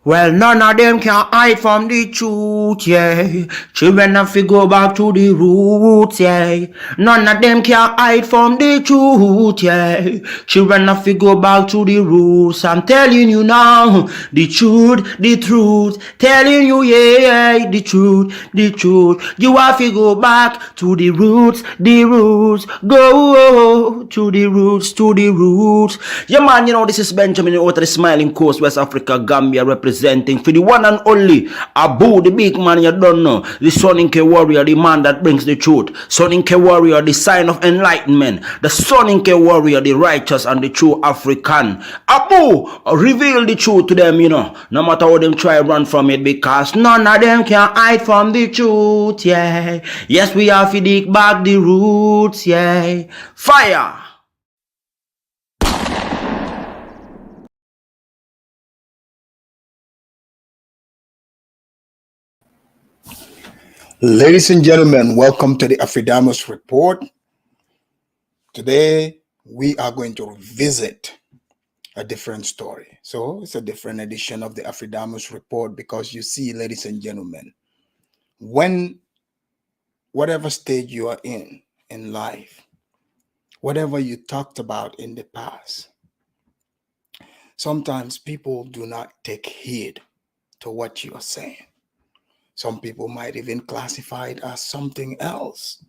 Well, none of them can hide from the truth, yeah. Children have to go back to the roots, yeah. None of them can hide from the truth, yeah. Children have to go back to the roots. I'm telling you now, the truth, the truth. Telling you, yeah, the truth, the truth. You have to go back to the roots, the roots. Go to the roots, to the roots. Yeah, man, this is Benjamin out of the Smiling Coast, West Africa, Gambia, representing for the one and only Abu, the big man you don't know, the Soninke warrior, the man that brings the truth, Soninke warrior, the sign of enlightenment, the Soninke warrior, the righteous and the true African. Abu, reveal the truth to them, no matter how them try run from it, because none of them can hide from the truth, yeah. Yes, we have to dig back the roots, yeah. Fire! Ladies and gentlemen, welcome to the Afridamus Report. Today, we are going to revisit a different story. So it's a different edition of the Afridamus Report because you see, ladies and gentlemen, when whatever stage you are in life, whatever you talked about in the past, sometimes people do not take heed to what you are saying. Some people might even classify it as something else.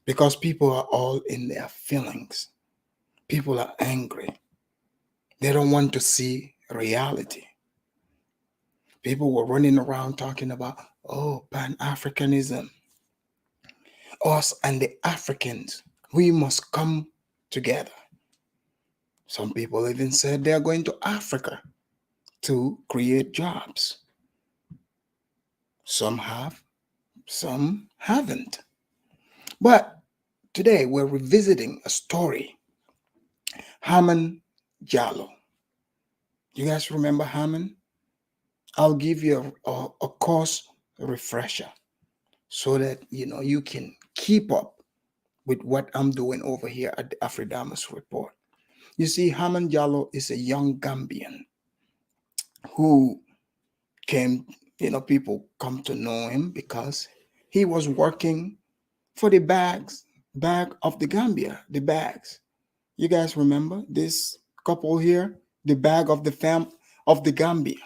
Because people are all in their feelings. People are angry. They don't want to see reality. People were running around talking about, Pan-Africanism. Us and the Africans, we must come together. Some people even said they're going to Africa to create jobs. Some have, some haven't. But today we're revisiting a story. Haman Jallow. You guys remember Haman? I'll give you a course refresher so that you can keep up with what I'm doing over here at the Afridamus Report. You see, Haman Jallow is a young Gambian who came, people come to know him because he was working for the bag of the Gambia, the bags. You guys remember this couple here, the bag of the Gambia.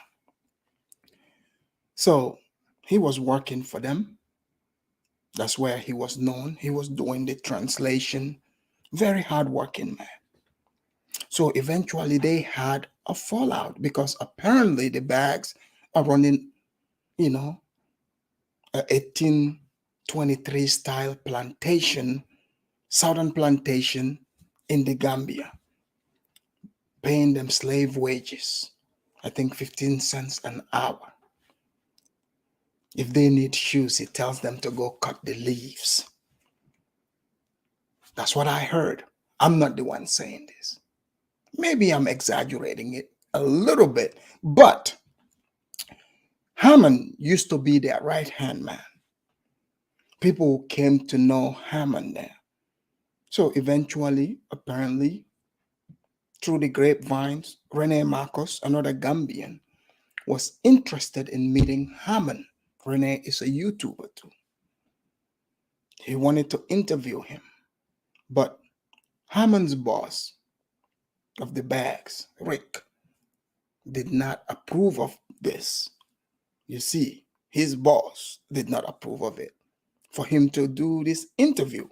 So he was working for them. That's where he was known. He was doing the translation. Very hardworking man. So eventually they had a fallout because apparently the bags are running, a 1823 style plantation, southern plantation in the Gambia, paying them slave wages. I think 15 cents an hour. If they need shoes, he tells them to go cut the leaves. That's what I heard. I'm not the one saying this. Maybe I'm exaggerating it a little bit, but Haman used to be their right-hand man. People came to know Haman there. So eventually, apparently, through the grapevines, Rene Marcos, another Gambian, was interested in meeting Haman. Rene is a YouTuber too. He wanted to interview him, but Haman's boss of the bags, Rick, did not approve of this. You see, his boss did not approve of it for him to do this interview.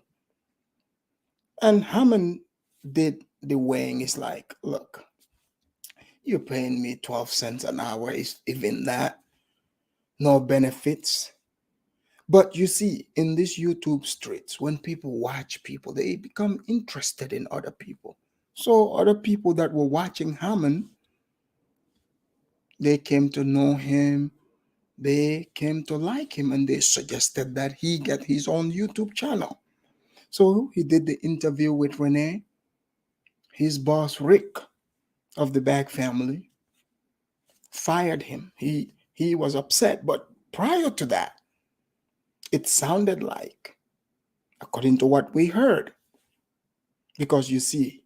And Haman did the weighing. It's like, look, you're paying me 12 cents an hour, is even that, no benefits. But you see, in these YouTube streets, when people watch people, they become interested in other people. So other people that were watching Haman, they came to know him, they came to like him, and they suggested that he get his own YouTube channel. So he did the interview with Rene. His boss, Rick, of the Bag family, fired him. He was upset. But prior to that, it sounded like, according to what we heard, because you see,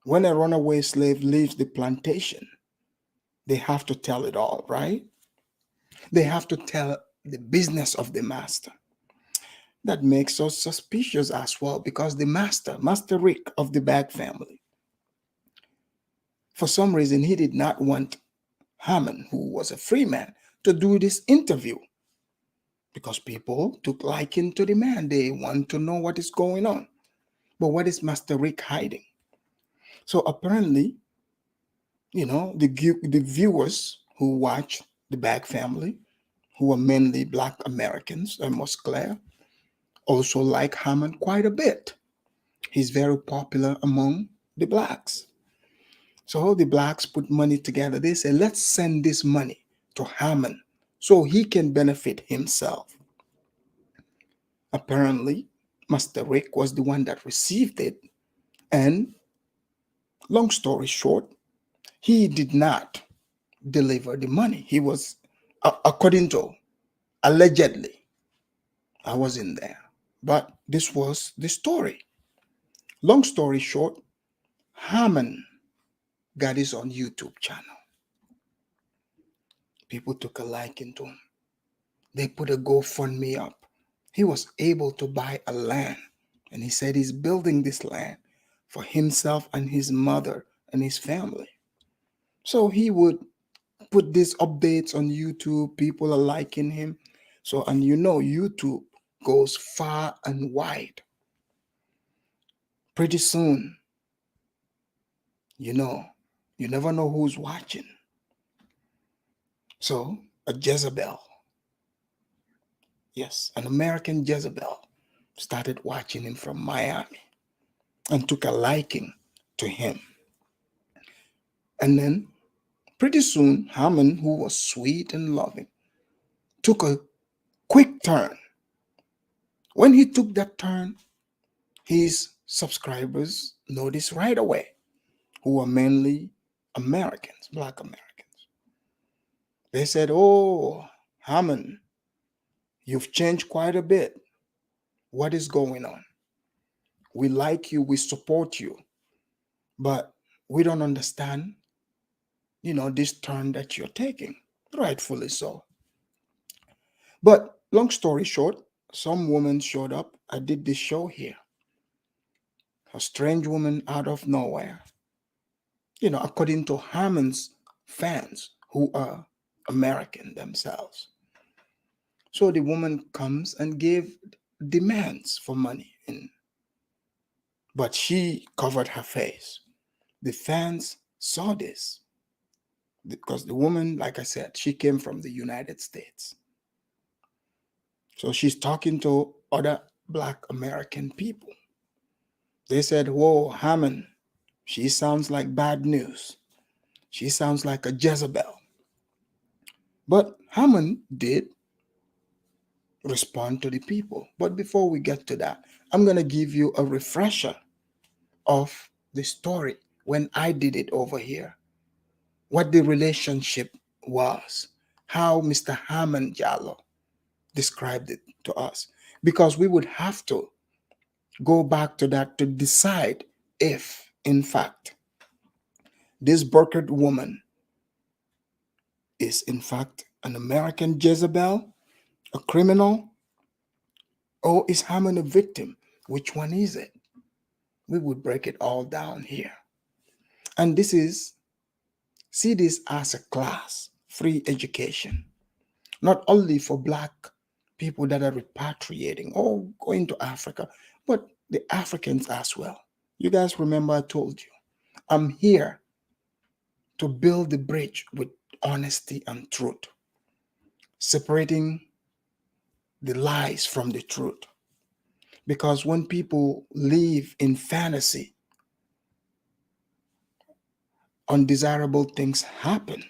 when a runaway slave leaves the plantation, they have to tell it all, right? They have to tell the business of the master. That makes us suspicious as well because the Master Rick of the Bag family, for some reason, he did not want Haman, who was a free man, to do this interview because people took liking to the man. They want to know what is going on. But what is Master Rick hiding? So apparently, the viewers who watch the Bag family, who are mainly Black Americans, I must clear, also like Haman quite a bit. He's very popular among the Blacks. So all the Blacks put money together. They say, let's send this money to Haman so he can benefit himself. Apparently, Master Rick was the one that received it. And long story short, he did not deliver the money. He was, according to allegedly, I was in there. But this was the story. Long story short, Haman got his own YouTube channel. People took a liking to him. They put a GoFundMe up. He was able to buy a land. And he said he's building this land for himself and his mother and his family. So he would put these updates on YouTube. People are liking him. So, and YouTube goes far and wide. Pretty soon, you know, you never know who's watching. So, a Jezebel, yes, an American Jezebel, started watching him from Miami and took a liking to him. And then pretty soon, Haman, who was sweet and loving, took a quick turn. When he took that turn, his subscribers noticed right away, who are mainly Americans, Black Americans. They said, "Oh, Haman, you've changed quite a bit. What is going on? We like you, we support you, but we don't understand, this turn that you're taking." Rightfully so. But long story short, some woman showed up. I did this show here. A strange woman out of nowhere. According to Haman's fans who are American themselves. So the woman comes and gave demands for money, but she covered her face. The fans saw this because the woman, like I said, she came from the United States. So she's talking to other Black American people. They said, "Whoa, Haman, she sounds like bad news. She sounds like a Jezebel." But Haman did respond to the people. But before we get to that, I'm going to give you a refresher of the story when I did it over here, what the relationship was, how Mr. Haman Jallow described it to us, because we would have to go back to that to decide if, in fact, this Burkett woman is, in fact, an American Jezebel, a criminal, or is Haman a victim? Which one is it? We would break it all down here. And see this as a class, free education, not only for Black people that are repatriating or going to Africa, but the Africans as well. You guys remember I told you, I'm here to build the bridge with honesty and truth, separating the lies from the truth. Because when people live in fantasy, undesirable things happen.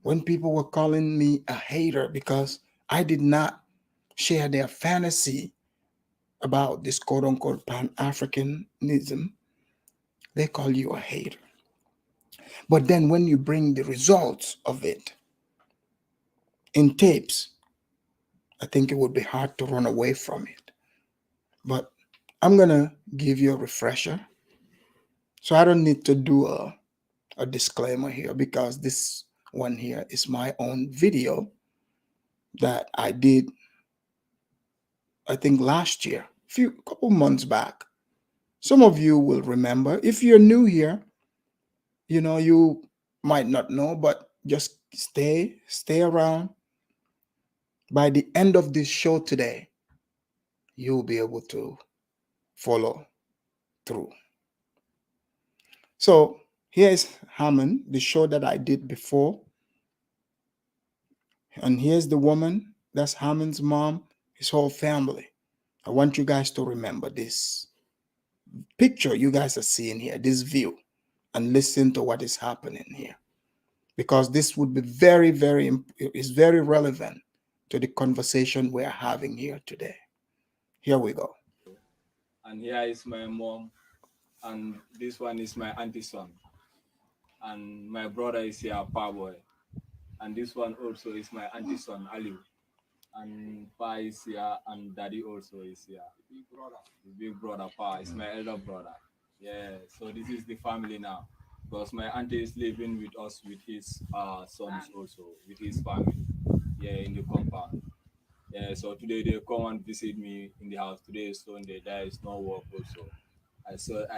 When people were calling me a hater because I did not share their fantasy about this quote unquote Pan-Africanism, they call you a hater. But then when you bring the results of it in tapes, I think it would be hard to run away from it. But I'm going to give you a refresher. So I don't need to do a a disclaimer here because this one here is my own video that I did, I think last year, few couple months back. Some of you will remember. If you're new here, you might not know, but just stay around. By the end of this show today, you'll be able to follow through. So here's Haman, the show that I did before. And here's the woman, that's Haman's mom, his whole family. I want you guys to remember this picture you guys are seeing here, this view, and listen to what is happening here. Because this would be is very relevant to the conversation we're having here today. Here we go. And here is my mom, and this one is my auntie son, and my brother is here, Pa boy, and this one also is my auntie son, Ali, and Pa is here, and Daddy also is here. The big brother Pa is my elder brother. Yeah, so this is the family now, because my auntie is living with us with his sons also, with his family. Yeah, in the compound. Yeah, so today they come and visit me in the house. Today is Sunday. There is no work also. I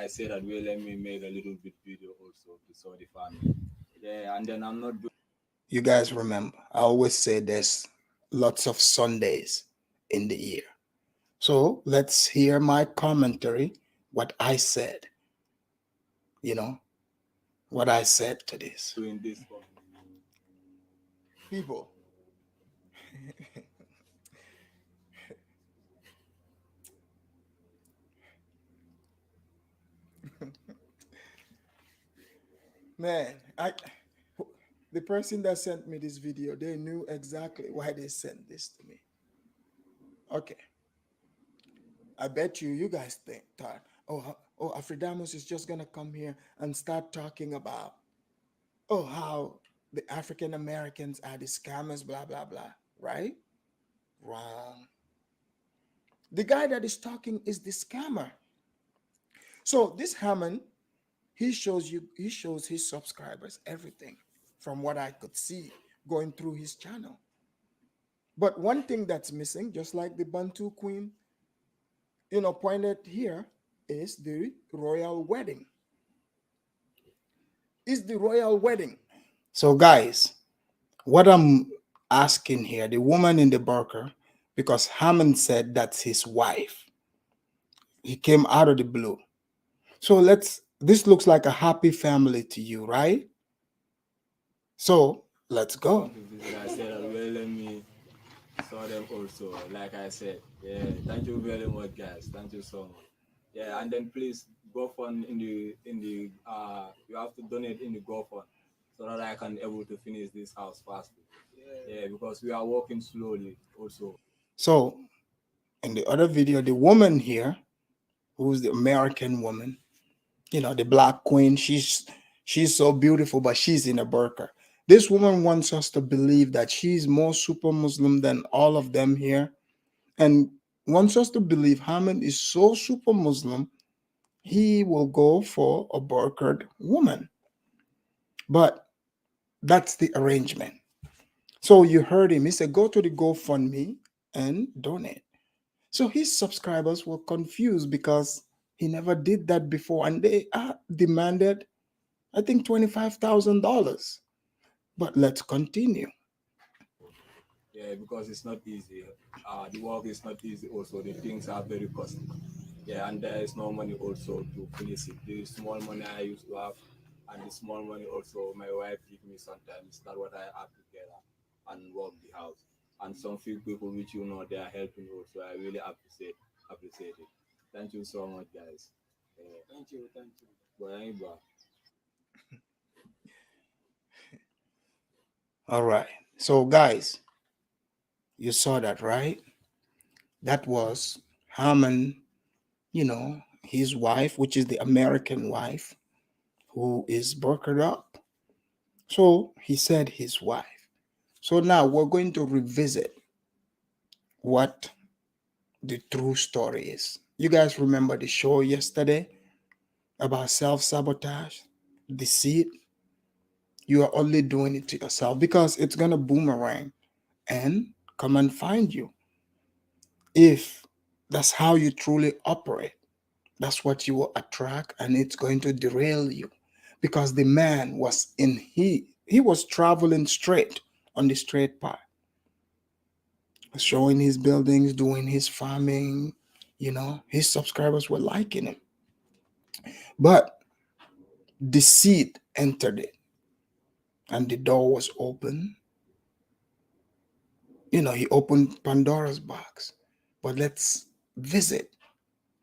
said that well, let me make a little bit video also to show the family. Yeah, and then I'm not doing. You guys remember, I always say there's lots of Sundays in the year. So let's hear my commentary, what I said, what I said to this. Doing this for People, man, the person that sent me this video, they knew exactly why they sent this to me. Okay. I bet you guys thought, Afridamus is just gonna come here and start talking about, how the African Americans are the scammers, blah blah blah, right? Wrong. The guy that is talking is the scammer. So this Haman, he shows his subscribers everything from what I could see going through his channel. But one thing that's missing, just like the Bantu queen, pointed here, is the royal wedding. Is the royal wedding. So guys, what I'm asking here, the woman in the burqa, because Haman said that's his wife. He came out of the blue. So this looks like a happy family to you, right? So let's go. I said that well, let me show them also. Like I said, yeah, thank you very much, guys. Thank you so much. Yeah, and then please go fund in the you have to donate in the GoFund so that I can able to finish this house fastly. Yeah, because we are working slowly also. So in the other video, the woman here, who's the American woman, the black queen, she's so beautiful, but she's in a burqa. This woman wants us to believe that she's more super Muslim than all of them here, and wants us to believe Haman is so super Muslim, he will go for a burqa'd woman. But that's the arrangement. So you heard him. He said, go to the GoFundMe and donate. So his subscribers were confused because he never did that before. And they demanded, I think, $25,000. But let's continue. Yeah, because it's not easy. The work is not easy also. The things are very costly. Yeah, and there is no money also to finish it. The small money I used to have and the small money also my wife give me sometimes. That's what I have together and work the house. And some few people which they are helping also. I really appreciate it. Thank you so much, guys. Thank you. Bye. All right. So, guys, you saw that, right? That was Haman, his wife, which is the American wife, who is burqa'd up. So he said his wife. So now we're going to revisit what the true story is. You guys remember the show yesterday about self-sabotage, deceit? You are only doing it to yourself because it's going to boomerang and come and find you. If that's how you truly operate, that's what you will attract, and it's going to derail you. Because the man was he was traveling straight on the straight path, showing his buildings, doing his farming. His subscribers were liking him. But the seed entered it, and the door was open. He opened Pandora's box. But let's visit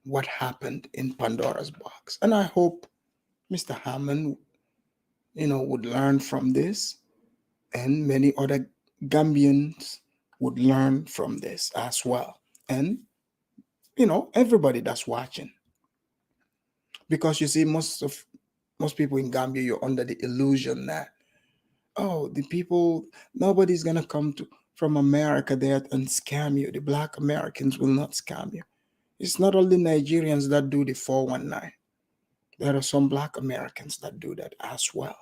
what happened in Pandora's box. And I hope Mr. Hammond, would learn from this, and many other Gambians would learn from this as well. And, everybody that's watching. Because you see, most people in Gambia, you're under the illusion that, oh, the people, nobody's gonna come to from America there and scam you. The Black Americans will not scam you. It's not only Nigerians that do the 419. There are some Black Americans that do that as well.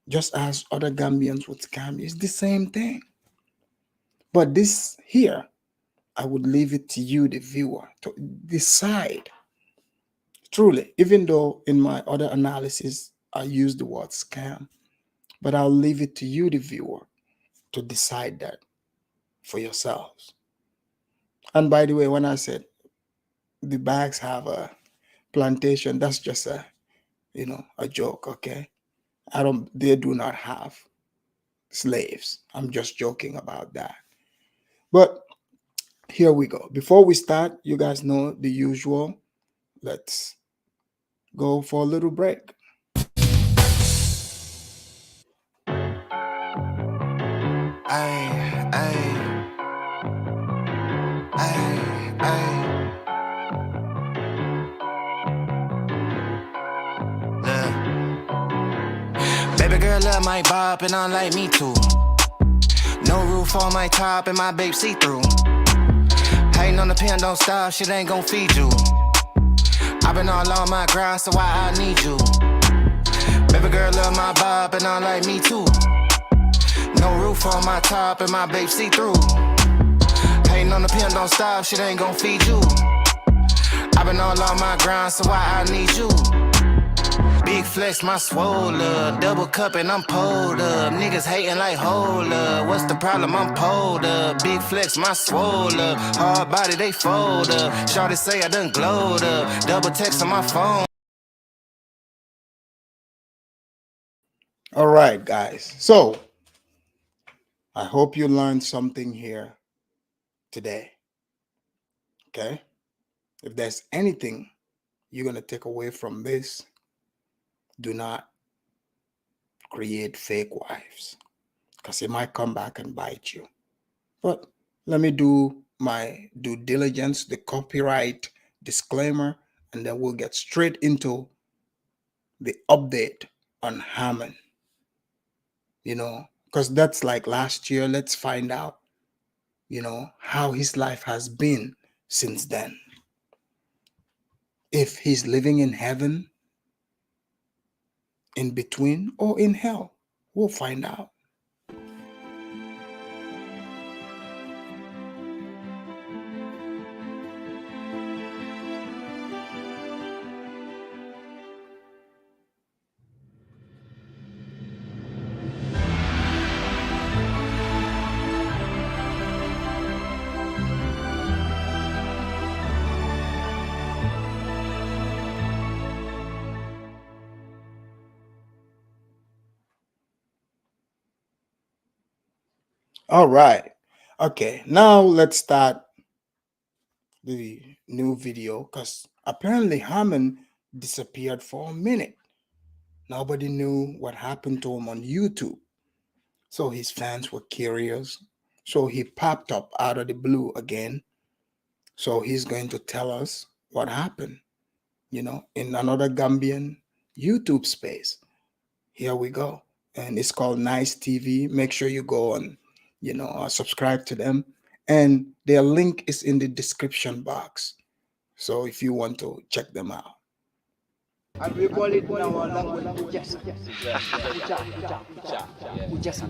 Just as other Gambians would scam you, it's the same thing. But this here, I would leave it to you, the viewer, to decide. Truly, even though in my other analysis I use the word scam, but I'll leave it to you, the viewer, to decide that for yourselves. And by the way, when I said the bags have a plantation, that's just a joke, okay? They do not have slaves. I'm just joking about that. But here we go. Before we start, you guys know the usual. Let's go for a little break. Ay, ay, ay, ay. Look. Baby girl love my bop and I like me too. No roof on my top and my babe see through. Hating on the pen, don't stop, shit ain't gon' feed you. I've been all on my grind, so why I need you. Baby girl love my bop and I like me too. No roof on my top and my babe see through. Hating on the pen, don't stop, shit ain't gon' feed you. I've been all on my grind, so why I need you. Big flex, my swole up. Double cup and I'm pulled up. Niggas hating like hold up. What's the problem? I'm pulled up. Big flex, my swole up. Hard body, they fold up. Shawty say I done glowed up. Double text on my phone. All right, guys. So I hope you learned something here today. Okay? If there's anything you're going to take away from this, do not create fake wives, because it might come back and bite you. But let me do my due diligence, the copyright disclaimer, and then we'll get straight into the update on Haman. Because that's like last year. Let's find out, how his life has been since then. If he's living in heaven, in between, or in hell, we'll find out. All right. Okay, now let's start the new video, because apparently Haman disappeared for a minute. Nobody knew what happened to him on YouTube. So his fans were curious. So he popped up out of the blue again. So he's going to tell us what happened, in another Gambian YouTube space. Here we go. And it's called Nice TV. Make sure you go and, subscribe to them. And their link is in the description box. So if you want to check them out. And we call it in our language Ujesa. Ujesa.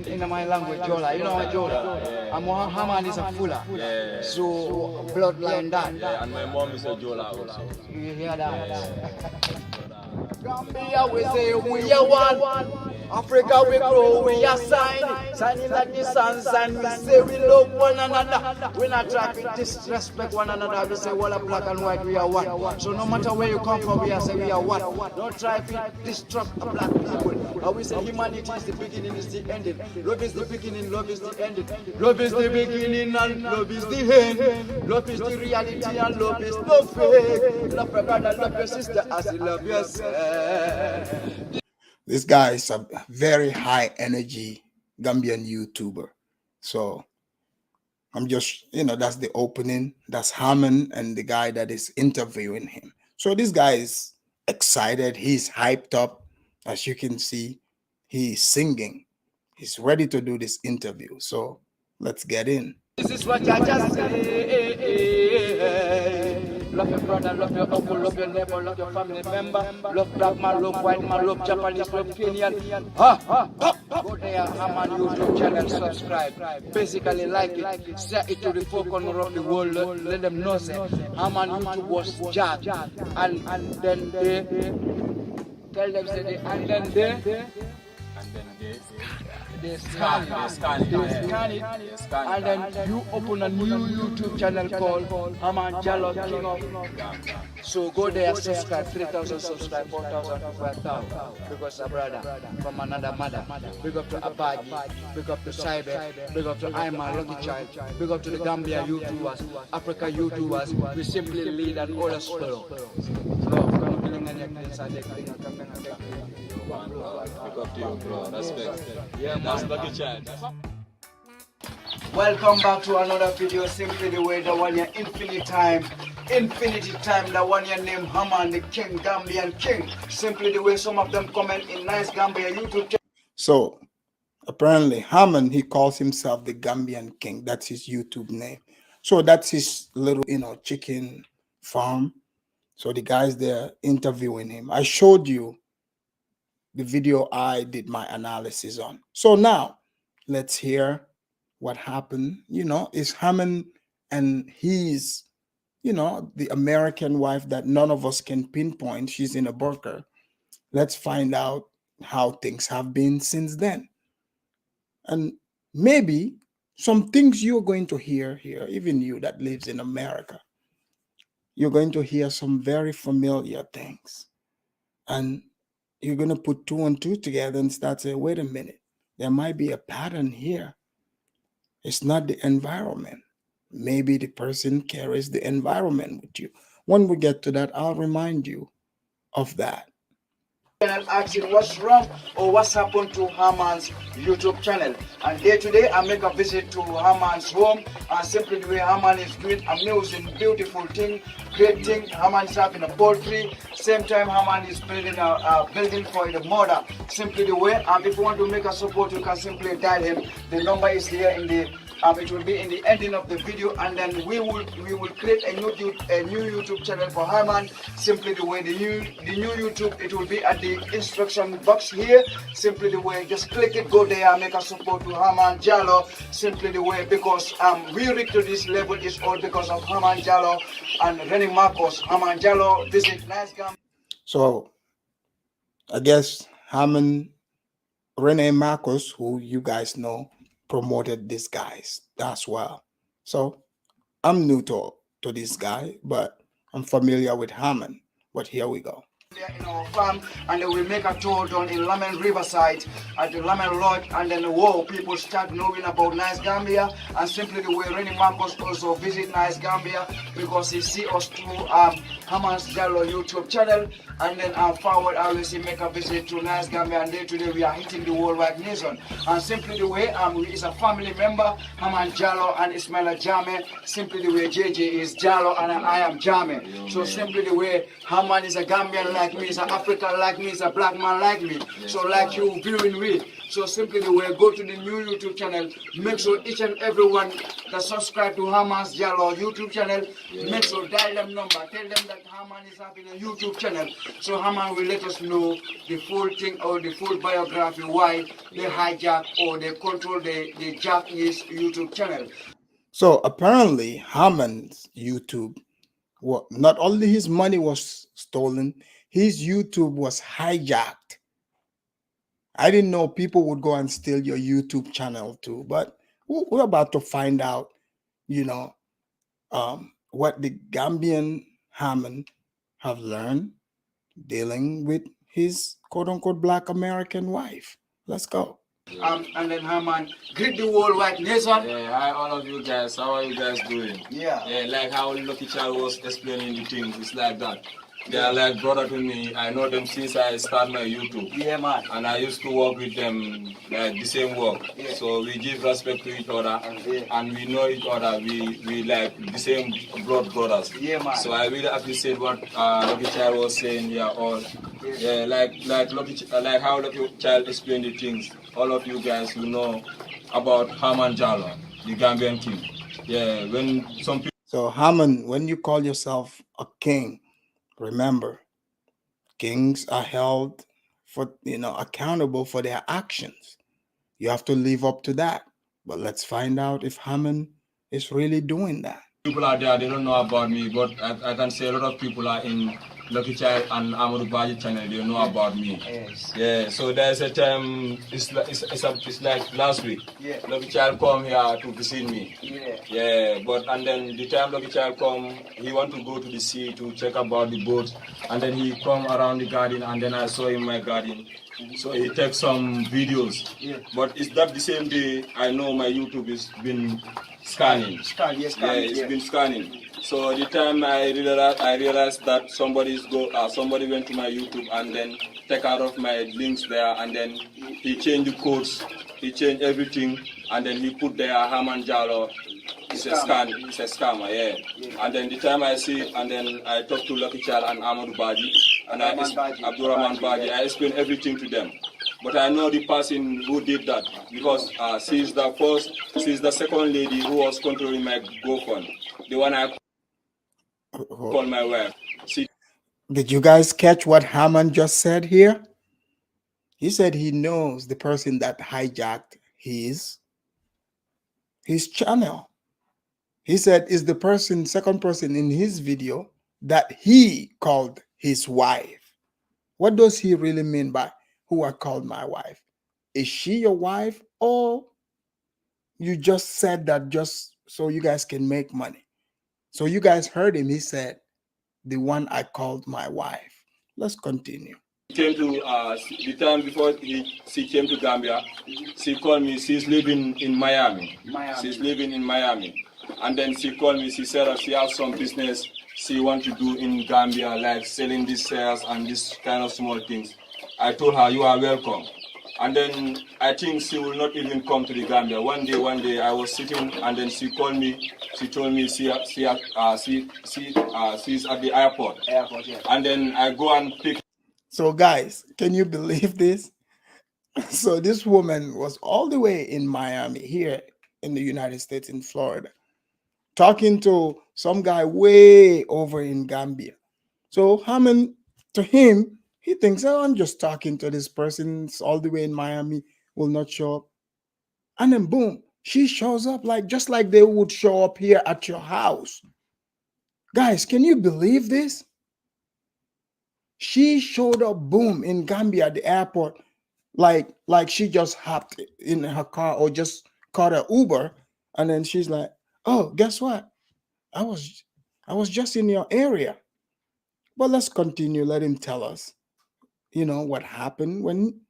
In my language, Jola. You know what Jola? And Haman is a Fula. So bloodline that. Yeah, and my mom is a Jola also. You hear that? Gambia, we say we are one. Africa, we grow, we are signing like the sun, and we say we love one another. We not try to disrespect one another. We say all black and white, we are one. So no matter where you come from, we are say we are one. Don't try to disrupt the black people. And we say humanity is the beginning, is the ending. Love is the beginning, love is the ending. Love is the beginning and love is the end. Love is the reality and love is no fake. Love your brother, love your sister as you love yourself. This guy is a very high energy Gambian YouTuber. So I'm just, that's the opening. That's Haman and the guy that is interviewing him. So this guy is excited. He's hyped up. As you can see, he's singing. He's ready to do this interview. So let's get in. This is what I just say. Love your brother, love your uncle, love your neighbor, love your family member. Love black man, love white man, love Japanese, love Kenyan. Go there, Haman YouTube channel, subscribe. Basically like it, share it to the four corners of the world. Let them know say Haman YouTube was jacked. And then they tell them say they, and then they scan it, and then you open a new YouTube channel called Haman Jallow King of Gambia. So go there, subscribe, 3,000 subscribe, 4,000 to 5,000. Because a brother from another mother. Big up to Abaji, big up to Cyber, big up to Ima, Lucky Child, big up to the Gambia YouTubers, Africa YouTubers. We simply lead and all us follow. Look up to you, bro. Respect. Yeah, man. Lucky child. Welcome back to another video. Simply the way, the one year infinity time, the one year named Haman, the King, Gambian King. Simply the way some of them comment in nice Gambia YouTube channel. So apparently Haman, he calls himself the Gambian King. That's his YouTube name. So that's his little, chicken farm. So the guys there interviewing him. I showed you the video I did my analysis on. So now let's hear what happened. Is Haman and his, the American wife that none of us can pinpoint. She's in a burqa. Let's find out how things have been since then. And maybe some things you're going to hear here, even you that lives in America, you're going to hear some very familiar things. And you're going to put two and two together and start saying, wait a minute, there might be a pattern here. It's not the environment. Maybe the person carries the environment with you. When we get to that, I'll remind you of that. Channel asking what's wrong or what's happened to Haman's YouTube channel. And day to day, I make a visit to Haman's home, and simply the way Haman is doing amazing, beautiful thing, great thing. Haman is having a poultry. Same time, Haman is building a building for the mother. Simply the way. If you want to make a support, you can simply dial him. The number is here in the. It will be in the ending of the video, and then we will create a new YouTube channel for Haman. Simply the way, the new YouTube, it will be at the instruction box here. Simply the way, just click it, go there, make a support to Haman Jallow. Simply the way, because we reach to this level is all because of Haman Jallow and Rennie Marcos. Haman Jallow visit nice Gambia. So I guess Haman, Rennie Marcos, who you guys know, promoted these guys as well. So I'm new to this guy, but I'm familiar with Haman. But here we go. In our farm, and then we make a tour down in Lamen Riverside at the Lamen Lodge, and then people start knowing about Nice Gambia, and simply the way Rennie Marcos also visit Nice Gambia because he see us through Haman Jallow YouTube channel, and then forward I always make a visit to Nice Gambia, and day today we are hitting the worldwide nation, and simply the way is a family member, Haman Jallow and Ismaila Jame. Simply the way JJ is Jallow and I am Jame. So simply the way Haman is a Gambian like me, is an African like me, is a black man like me. So like you viewing with. So simply the way, go to the new YouTube channel. Make sure each and everyone that subscribe to Haman Jallow YouTube channel, make sure dial them number. Tell them that Haman is having a YouTube channel. So Haman will let us know the full thing or the full biography, why they hijack or they control the Japanese YouTube channel. So apparently, Haman's YouTube, well, not only his money was stolen, his YouTube was hijacked. I didn't know people would go and steal your YouTube channel too, but we're about to find out, you know, what the Gambian Haman have learned dealing with his quote-unquote black American wife. Let's go. And then Haman, greet the worldwide nation. Yeah, hi all of you guys. How are you guys doing? Yeah. Yeah, like how Lucky Child was explaining the things. It's like that. They are like brother to me. I know them since I start my YouTube. Yeah, man. And I used to work with them like the same work. Yeah. So we give respect to each other, Yeah. and we know each other. We like the same blood brothers. Yeah, man. So I really appreciate what Lucky Child was saying here. All yeah, like how Lucky Child explained the things. All of you guys, you know about Haman Jallow, the Gambian king. Yeah, when some people. So Haman, when you call yourself a king, remember, kings are held for, accountable for their actions. You have to live up to that. But let's find out if Haman is really doing that. People are there, they don't know about me, but I can say a lot of people are in Lucky Child and Amadou Baji channel, they know about me. Yes. Yeah, so there's a time, it's like last week. Yeah. Lucky Child come here to visit me. Yeah. Yeah, and then the time Lucky Child come, he want to go to the sea to check about the boat, and then he come around the garden, and then I saw him in my garden. So he takes some videos. Yeah. But it's not the same day I know my YouTube has been scanning. It's been scanning. So the time I realized that somebody went to my YouTube and then take out of my links there, and then he changed the codes, he changed everything, and then he put there Haman Jallow. It's a scammer, yeah. And then the time I see, and then I talk to Lucky Child and Amadou Baji, and Abdurrahman Baji, I explain everything to them. But I know the person who did that because she's the second lady who was controlling my GoFund. The one I call my wife. Did you guys catch what Haman just said here? He said he knows the person that hijacked his channel. He said is the second person in his video that he called his wife. What does he really mean by who I called my wife? Is she your wife, or you just said that just so you guys can make money? So you guys heard him. He said, the one I called my wife. Let's continue. Came to the time before she came to Gambia. She called me. She's living in Miami. She's living in Miami, and then she called me. She said that she has some business she wants to do in Gambia, like selling these shares and this kind of small things. I told her you are welcome, and then I think she will not even come to the Gambia. One day I was sitting, and then she called me. She told me she's at the airport. Yeah. And then I go and pick. So guys, can you believe this? So this woman was all the way in Miami, here in the United States, in Florida, talking to some guy way over in Gambia. So Haman, to him, he thinks, oh, I'm just talking to this person all the way in Miami, will not show up. And then boom, she shows up just like they would show up here at your house. Guys, can you believe this? She showed up, boom, in Gambia at the airport, like she just hopped in her car or just caught an Uber, and then she's like, oh, guess what? I was just in your area. But let's continue. Let him tell us, what happened when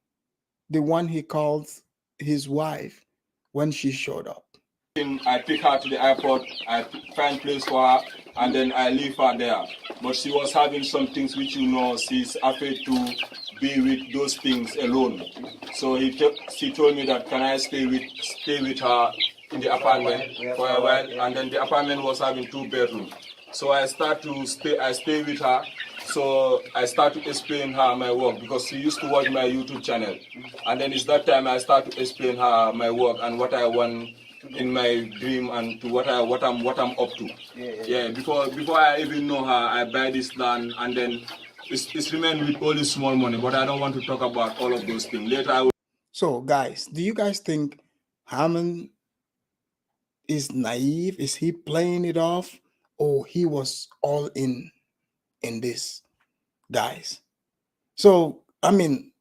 the one he calls his wife, when she showed up. I pick her to the airport, I find place for her, and then I leave her there. But she was having some things which she's afraid to be with those things alone. So she told me that can I stay with her in the apartment for a while, and then the apartment was having 2 bedrooms. So I stay with her. So I start to explain her my work because she used to watch my YouTube channel, and then it's that time I start to explain her my work and what I want in my dream and to what I'm up to. Yeah. Before I even know her, I buy this land and then it's remained with all this small money. But I don't want to talk about all of those things later. I will. So, guys, do you guys think Haman is naive? Is he playing it off, or he was all in this, guys? So, I mean,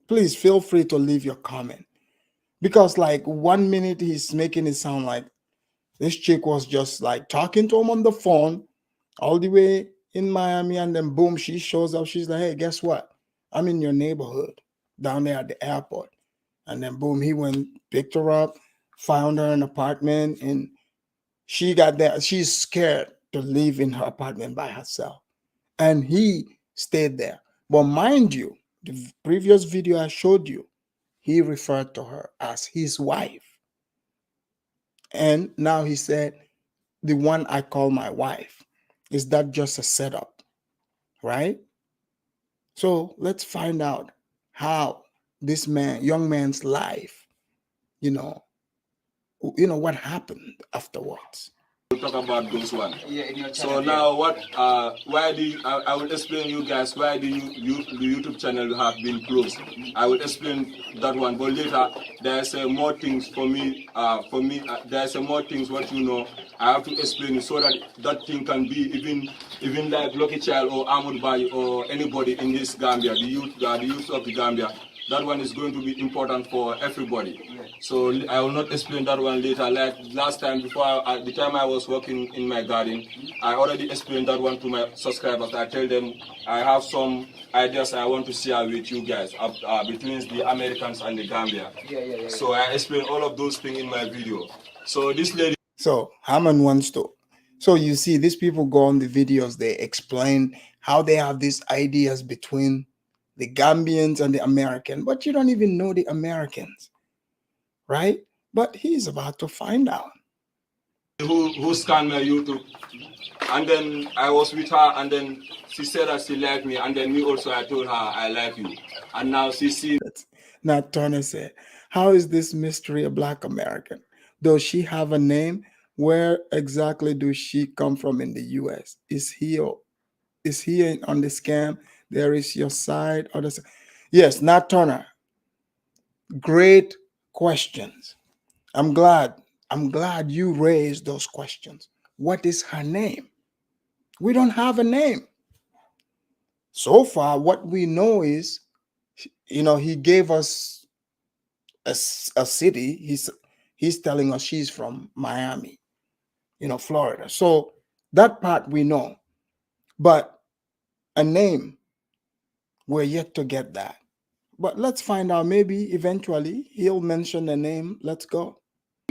please feel free to leave your comment, because like 1 minute he's making it sound like this chick was just like talking to him on the phone all the way in Miami, and then boom, she shows up. She's like, hey, guess what? I'm in your neighborhood down there at the airport. And then boom, he went, picked her up, found her an apartment, and she got there. She's scared to live in her apartment by herself. And he stayed there. But mind you, the previous video I showed you, he referred to her as his wife. And now he said, the one I call my wife. Is that just a setup? Right? So let's find out how this young man's life, what happened afterwards. We'll talk about those ones. Yeah, in your So channel, now why do you, I will explain you guys why the YouTube channel have been closed. I will explain that one, but later there's more things for me, there's more things what I have to explain it so that that thing can be even like Lucky Child or Ahmad Bai or anybody in this Gambia, the youth of the Gambia. That one is going to be important for everybody. Yeah. So I will not explain that one later. Like last time, the time I was working in my garden, I already explained that one to my subscribers. I tell them I have some ideas I want to share with you guys between the Americans and the Gambia. Yeah. So I explain all of those things in my video. So this lady. So Haman wants to. So you see, these people go on the videos, they explain how they have these ideas between the Gambians and the American, but you don't even know the Americans, right? But he's about to find out. Who scanned my YouTube, and then I was with her, and then she said that she liked me, and then me also I told her I like you, and now she sees. Now Turner said, how is this mystery a Black American? Does she have a name? Where exactly does she come from in the U.S.? Is he on the scam? There is your side or the. Yes, Nat Turner. Great questions. I'm glad you raised those questions. What is her name? We don't have a name. So far, what we know is, he gave us a city. He's telling us she's from Miami, Florida. So that part we know. But a name, we're yet to get that. But let's find out. Maybe eventually he'll mention the name. Let's go.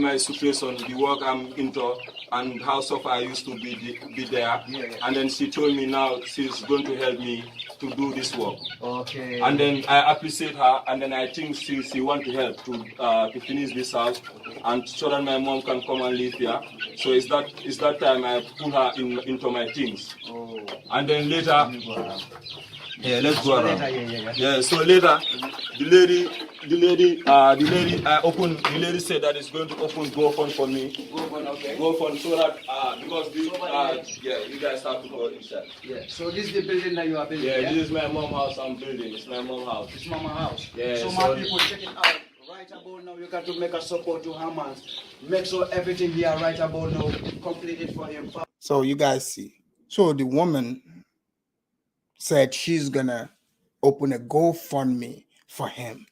My situation, the work I'm into, and how so far I used to be there. Yeah. And then she told me now she's going to help me to do this work. Okay. And then I appreciate her, and then I think she want to help to finish this house, and so that my mom can come and live here. So it's that time I put her into my things. Oh. And then later. Yeah, let's go around. Yeah. So later, the lady said that it's going to open GoFund for me. GoFund, so that because you guys have to go inside. Yeah. So this is the building that you are building. Yeah, this is my mom's house. I'm building. It's my mom's house. It's mama's house. Yeah. So my people, check it out. Right about now, you got to make a support to Haman. Make sure everything here right about now completed for him. So you guys see. So the woman said she's gonna open a GoFundMe for him.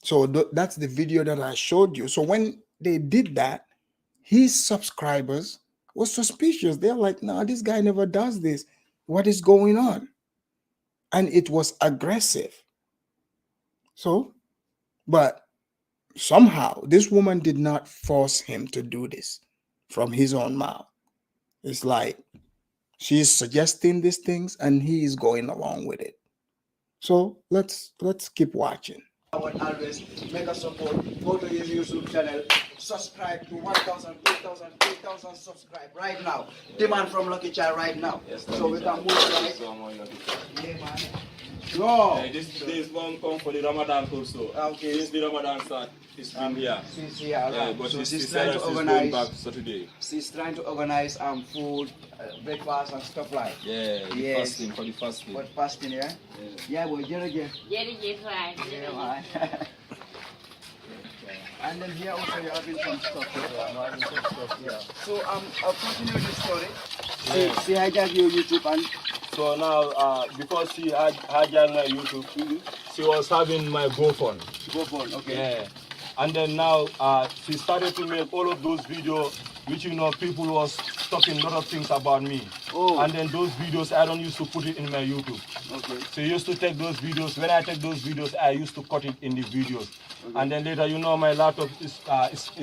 So that's the video that I showed you. So when they did that, his subscribers were suspicious. They're like, no, this guy never does this. What is going on? And it was aggressive. So, but somehow this woman did not force him to do this from his own mouth. It's like she's suggesting these things and he is going along with it. So let's keep watching. Always make a support. Go to his YouTube channel. subscribe to 1,000, 2,000, 3,000 subscribe right now. Demand from Lucky Child right now. Yes, so we can move right. Yeah, man. Yo. This one come for the Ramadan also. Okay. Since the Ramadan start, it's been here. Since here, right. Yeah, but so she's trying to going organize. back Saturday. She's trying to organize food, breakfast and stuff like. Yeah, the fasting for the fasting. What fasting, yeah? Yeah, boy, Jerry. Right. Yeah, man. And then here also you're having some stuff. Yeah. So I'll continue the story. See, hijack your YouTube and. So now, because she hijacked my YouTube, she was having my GoFund. GoFund, okay. Yeah. And then now she started to make all of those videos, which people was talking a lot of things about me. Oh. And then those videos, I don't used to put it in my YouTube. Okay. So I used to take those videos. When I take those videos, I used to cut it in the videos. Okay. And then later, my laptop is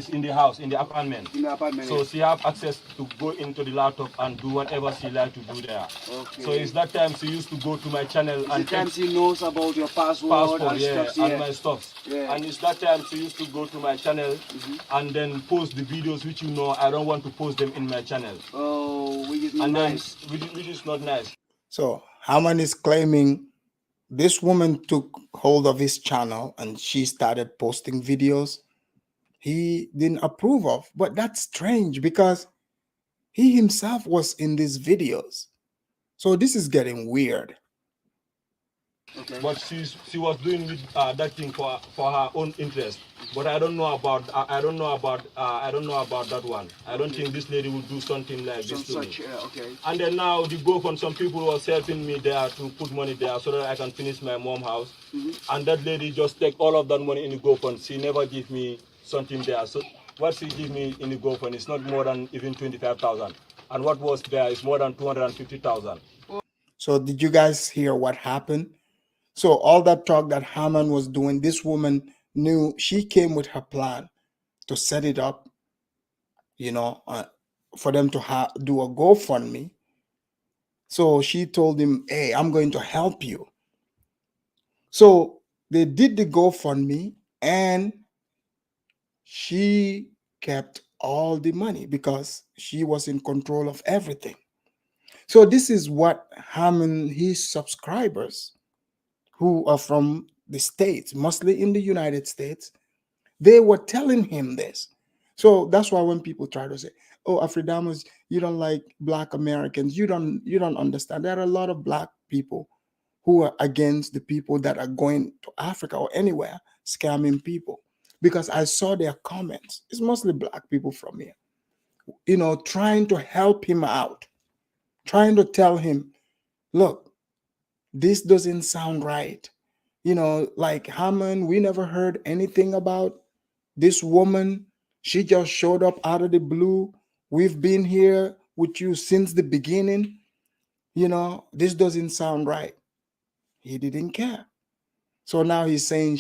in the house, in the apartment. In the apartment. So she have access to go into the laptop and do whatever she like to do there. Okay. So it's that time she used to go to my channel and the time she knows about your password and stuff. And my stuff. Yeah. And it's that time she used to go to my channel and then post the videos which I don't want to post them in my channel. Oh, which is not nice. Which is not nice. So Haman is claiming this woman took hold of his channel and she started posting videos he didn't approve of. But that's strange because he himself was in these videos. So this is getting weird. Okay. But she was doing that thing for her own interest. But I don't know about that one. I don't think this lady will do something like this to me. Okay. And then now the GoFund, some people was helping me there to put money there so that I can finish my mom's house. And that lady just take all of that money in the GoFund. She never give me something there. So what she give me in the GoFund is not more than even 25,000. And what was there is more than 250,000. So did you guys hear what happened? So all that talk that Haman was doing, this woman knew. She came with her plan to set it up, for them to do a GoFundMe. So she told him, hey, I'm going to help you. So they did the GoFundMe and she kept all the money because she was in control of everything. So this is what Haman, his subscribers, who are from the States, mostly in the United States, they were telling him this. So that's why when people try to say, oh, Afridamus, you don't like Black Americans, you don't understand. There are a lot of Black people who are against the people that are going to Africa or anywhere scamming people. Because I saw their comments. It's mostly Black people from here, trying to help him out, trying to tell him, look, this doesn't sound right. Like Haman, we never heard anything about this woman. She just showed up out of the blue. We've been here with you since the beginning. This doesn't sound right. He didn't care. So now he's saying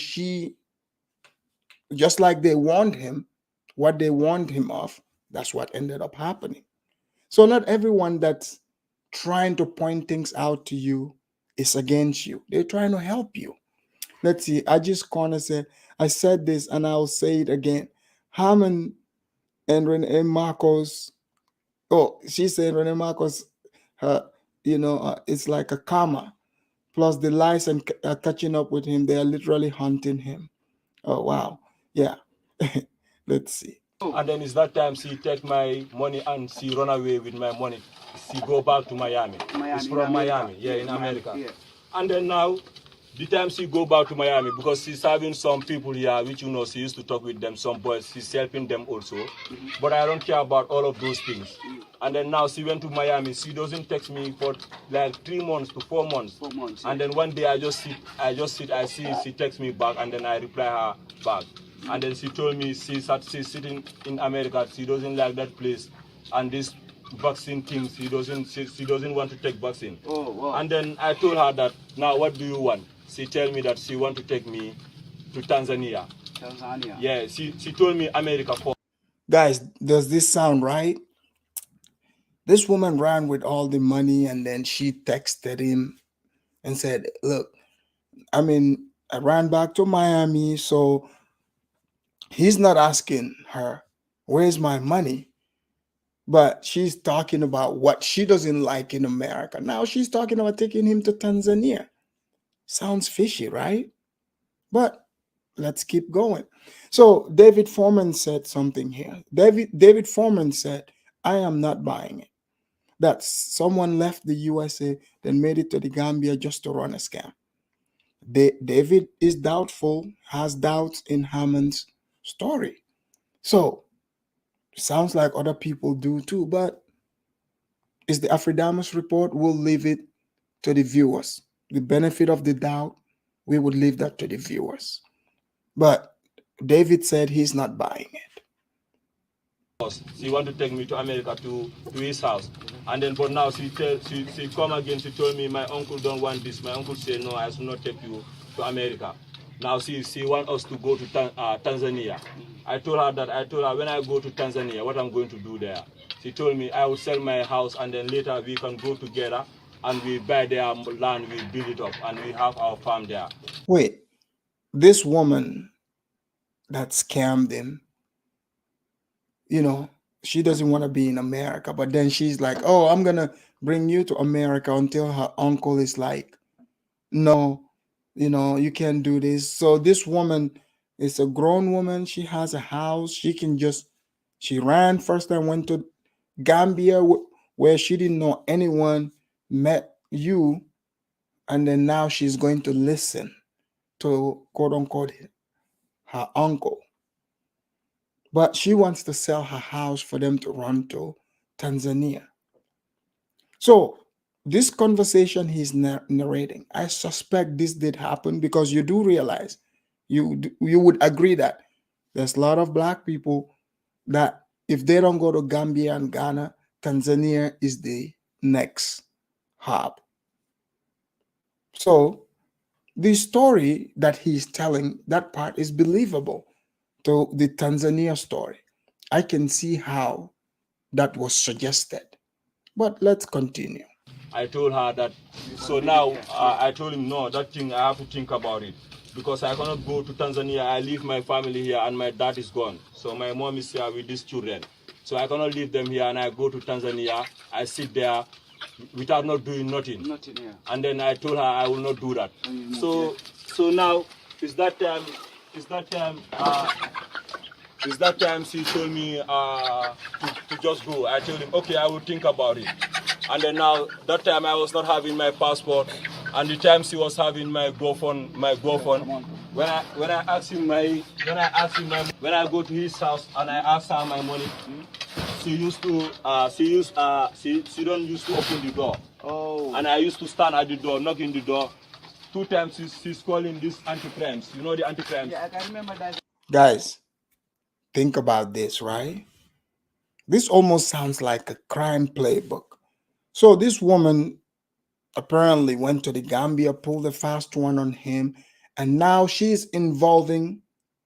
just like they warned him, what they warned him of, that's what ended up happening. So not everyone that's trying to point things out to you is against you. They're trying to help you. Let's see. I just gonna say, I said this and I'll say it again. Haman and Rene Marcos. Oh, she said Rene Marcos. It's like a karma. Plus the lies and catching up with him. They are literally hunting him. Oh wow, yeah. Let's see. And then it's that time she take my money and she run away with my money. She go back to Miami. It's from Miami, in America. Yeah. And then now, the time she go back to Miami, because she's having some people here, which she used to talk with them, some boys, she's helping them also. But I don't care about all of those things. And then now she went to Miami. She doesn't text me for like 3 months to 4 months. 4 months. And then one day I see she texts me back and then I reply her back. And then she told me she's sitting in America. She doesn't like that place, and this vaccine thing. She doesn't want to take vaccine. Oh wow! And then I told her that now what do you want? She tell me that she want to take me to Tanzania. Tanzania. Yeah, she told me America for. Guys, does this sound right? This woman ran with all the money and then she texted him and said, look, I ran back to Miami, so he's not asking her Where's my money? But she's talking about what she doesn't like in America. Now she's talking about taking him to Tanzania. Sounds fishy, right? But let's keep going. So David Foreman said something here. David Foreman said, I am not buying it. That someone left the USA, then made it to the Gambia just to run a scam. David is doubtful, has doubts in Haman's story. So sounds like other people do too, but it's the Afridamus report. We'll leave it to the viewers. The benefit of the doubt, we would leave that to the viewers. But David said he's not buying it. She want to take me to America to his house. And then but now she come again, she told me my uncle don't want this. My uncle said no, I should not take you to America. Now she want us to go to Tanzania. I told her when I go to Tanzania, what I'm going to do there. She told me I will sell my house and then later we can go together and we buy their land, we build it up and we have our farm there. Wait, this woman that scammed him, you know, she doesn't want to be in America, but then she's like, oh, I'm going to bring you to America, until her uncle is like, no, you know, you can't do this. So this woman is a grown woman. She has a house. She ran first and went to Gambia, where she didn't know anyone, met you, and then now she's going to listen to quote unquote her uncle. But she wants to sell her house for them to run to Tanzania. So this conversation he's narrating, I suspect this did happen, because you do realize, you would agree that there's a lot of black people that if they don't go to Gambia and Ghana, Tanzania is the next hub. So the story that he's telling, that part is believable to the Tanzania story. I can see how that was suggested. But let's continue. I told her that, so now I told him, no, that thing, I have to think about it. Because I cannot go to Tanzania, I leave my family here and my dad is gone. So my mom is here with these children. So I cannot leave them here and I go to Tanzania, I sit there without not doing nothing. Yeah. And then I told her I will not do that. So now, it's that time she told me to just go. I told him, okay, I will think about it. And then now, that time I was not having my passport, and the time she was having my GoFund, when I asked him when I go to his house and I asked her my money, she don't used to open the door. Oh. And I used to stand at the door, knocking the door. 2 times she's calling this anti-crimes. You know the anti-crimes? Yeah, I can remember that. Guys, think about this, right? This almost sounds like a crime playbook. So this woman apparently went to the Gambia, pulled a fast one on him, and now she's involving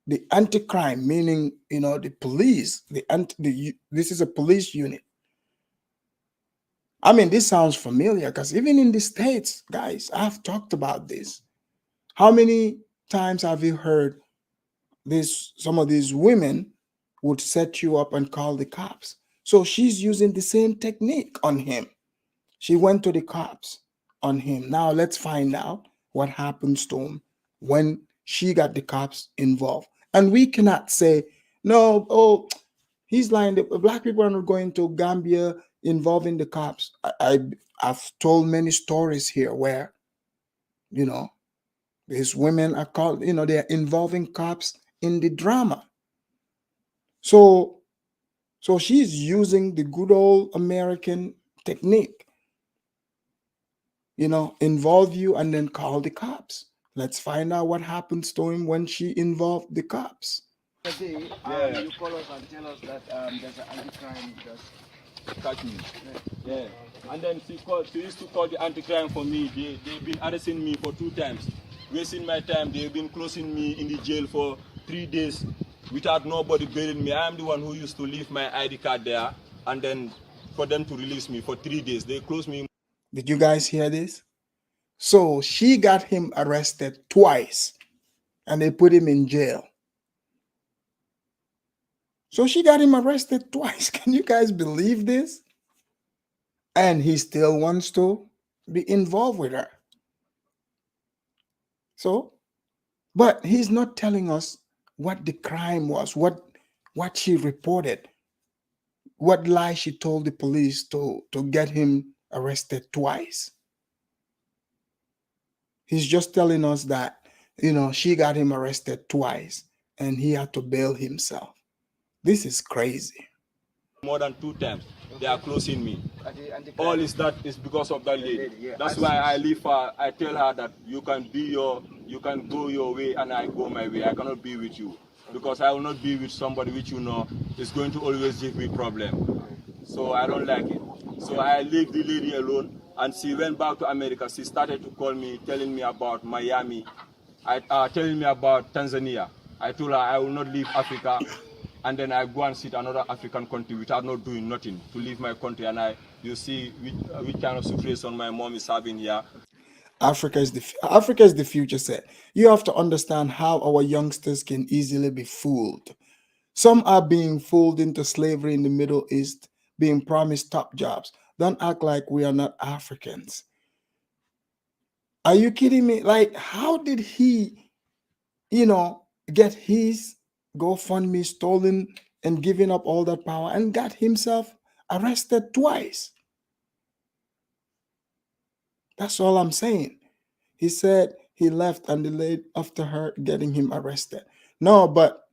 the anti-crime, meaning, you know, the police. This is a police unit. I mean, this sounds familiar, because even in the States, guys, I've talked about this. How many times have you heard this? Some of these women would set you up and call the cops. So she's using the same technique on him. She went to the cops on him. Now let's find out what happens to him when she got the cops involved. And we cannot say, no, oh, he's lying. The black people are not going to Gambia involving the cops. I've told many stories here where, you know, these women are called, you know, they're involving cops in the drama. So she's using the good old American technique. You know, involve you and then call the cops. Let's find out what happens to him when she involved the cops. You call us and tell us that there's an anti-crime just catch me. Yeah. And then she used to call the anti-crime for me. They've been arresting me for 2 times. Wasting my time. They've been closing me in the jail for 3 days without nobody bailing me. I'm the one who used to leave my ID card there, and then for them to release me for 3 days. They closed me. Did you guys hear this? So she got him arrested twice and they put him in jail. So she got him arrested twice. Can you guys believe this? And he still wants to be involved with her. So, but he's not telling us what the crime was, what she reported, what lie she told the police to get him arrested twice. He's just telling us that, she got him arrested twice and he had to bail himself. This is crazy. More than 2 times. They are closing me. All is that is because of that lady. That's why I leave her. I tell her that you can go your way and I go my way. I cannot be with you. Because I will not be with somebody which is going to always give me problem. So I don't like it. So I leave the lady alone, and she went back to America. She started to call me, telling me about Miami, telling me about Tanzania. I told her I will not leave Africa, and then I go and sit another African country without not doing nothing to leave my country. And you see which kind of situation my mom is having here. Africa is the future set. You have to understand how our youngsters can easily be fooled. Some are being fooled into slavery in the Middle East, being promised top jobs. Don't act like we are not Africans. Are you kidding me? Like, how did he, get his GoFundMe stolen and giving up all that power and got himself arrested twice? That's all I'm saying. He said he left and delayed after her getting him arrested. No, but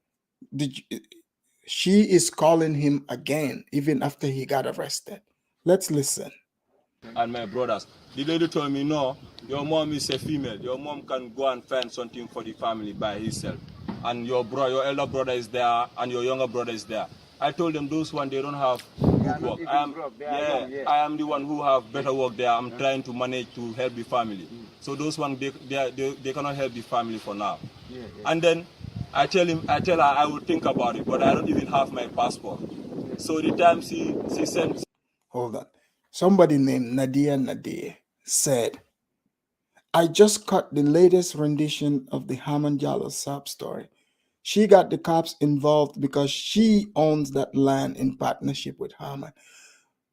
she is calling him again, even after he got arrested. Let's listen. And my brothers, the lady told me, no, your mom is a female. Your mom can go and find something for the family by herself. And your elder brother is there, and your younger brother is there. I told them those one, they don't have good work. I am the one who have better work there. I'm trying to manage to help the family. So those one, they cannot help the family for now. And then I tell her I will think about it, but I don't even have my passport. So the time she sent. Hold on. Somebody named Nadia said, I just caught the latest rendition of the Haman Jallow sob story. She got the cops involved because she owns that land in partnership with Haman.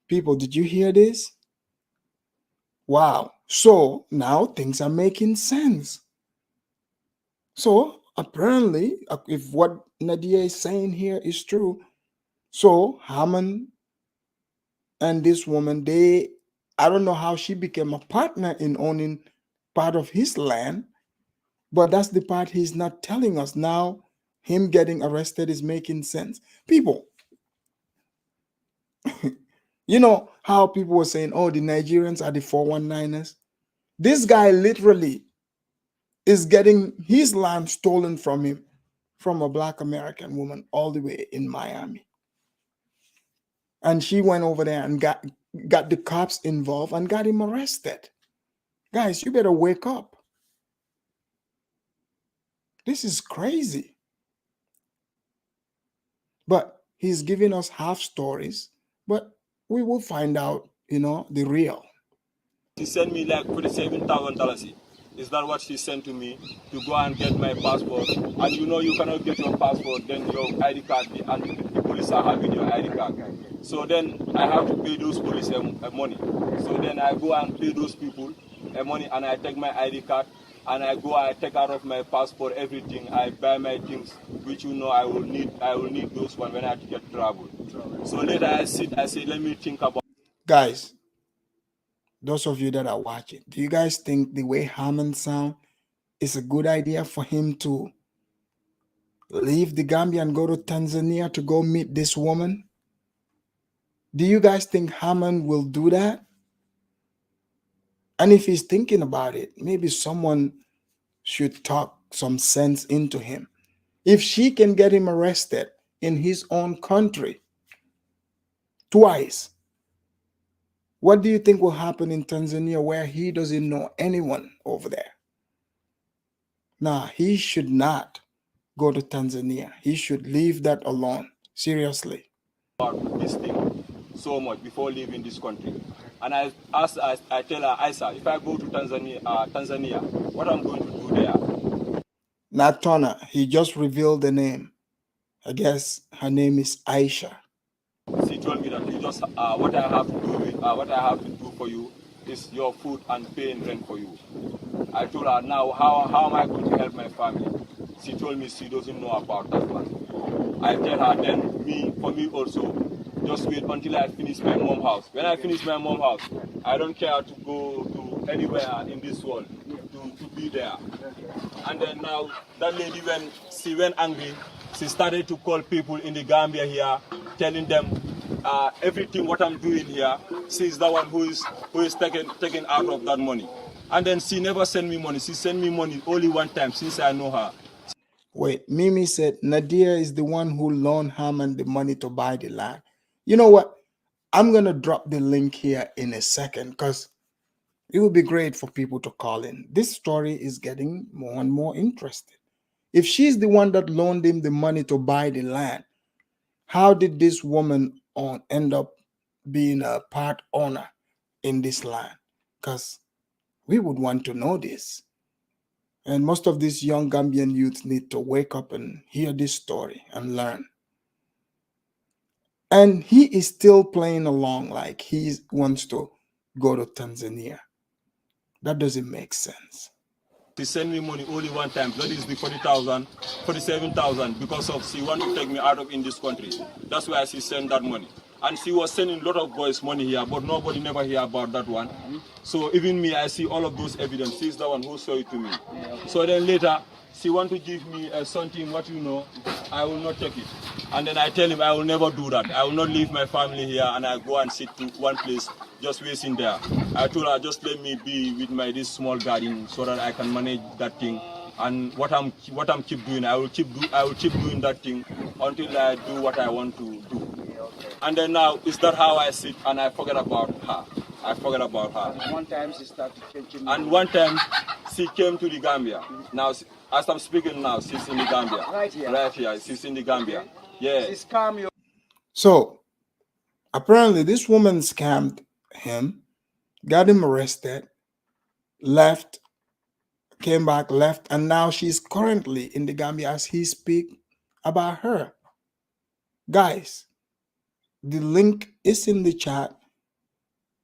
People, did you hear this? Wow. So now things are making sense. So apparently, if what Nadia is saying here is true, so Haman and this woman, I don't know how she became a partner in owning part of his land, but that's the part he's not telling us. Now, him getting arrested is making sense. People, you know how people were saying, oh, the Nigerians are the 419ers? This guy literally is getting his land stolen from him, from a Black American woman all the way in Miami. And she went over there and got the cops involved and got him arrested. Guys, you better wake up. This is crazy. But he's giving us half stories, but we will find out, the real. She sent me like $47,000. Is that what she sent to me to go and get my passport? And you cannot get your passport, then your ID card, and the police are having your ID card. So then I have to pay those police money. So then I go and pay those people money, and I take my ID card, and I take out of my passport everything. I buy my things, which I will need those one when I get travel. So later I say, let me think about. Guys, those of you that are watching, do you guys think the way Haman sound is a good idea for him to leave the Gambia and go to Tanzania to go meet this woman? Do you guys think Haman will do that? And if he's thinking about it, maybe someone should talk some sense into him. If she can get him arrested in his own country twice, what do you think will happen in Tanzania where he doesn't know anyone over there? Nah, he should not go to Tanzania. He should leave that alone. Seriously. About this thing so much before leaving this country. And I tell her, Isa, if I go to Tanzania, what I'm going to do there? Not Tona. He just revealed the name. I guess her name is Aisha. She told me that you just what I have to do what I have to do for you is your food and paying rent for you. I told her, now how am I going to help my family? She told me she doesn't know about that one. I tell her then for me also, just wait until I finish my mom house. When I finish my mom house, I don't care to go to anywhere in this world to be there. And then now that lady, when she went angry, she started to call people in the Gambia here, telling them everything what I'm doing here. She's the one who is taken out of that money. And then she never sent me money. She sent me money only one time since I know her. Wait, Mimi said Nadia is the one who loaned Haman the money to buy the land. You know what? I'm going to drop the link here in a second because it would be great for people to call in. This story is getting more and more interesting. If she's the one that loaned him the money to buy the land, how did this woman end up being a part owner in this land? Because we would want to know this. And most of these young Gambian youth need to wake up and hear this story and learn. And he is still playing along like he wants to go to Tanzania. That doesn't make sense. She sent me money only one time. That is the 40,000, 47,000 because of she want to take me out of in this country. That's why she sent that money. And she was sending a lot of boys money here, but nobody never hear about that one. So even me, I see all of those evidence. She's the one who saw it to me. So then later, she want to give me something, what you know, I will not take it. And then I tell him I will never do that. I will not leave my family here and I go and sit to one place just waiting there. I told her just let me be with this small garden so that I can manage that thing. And what I'm keep doing, I will keep doing that thing until I do what I want to do. And then now is that how I sit and I forget about her. I forget about her. And one time she started changing. And one time she came to the Gambia. Now as I'm speaking now, she's in the Gambia. Right here. Right here. She's in the Gambia. Okay. Yeah. She's calm. So apparently this woman scammed him, got him arrested, left, came back, left, and now she's currently in the Gambia as he speak about her. Guys, the link is in the chat.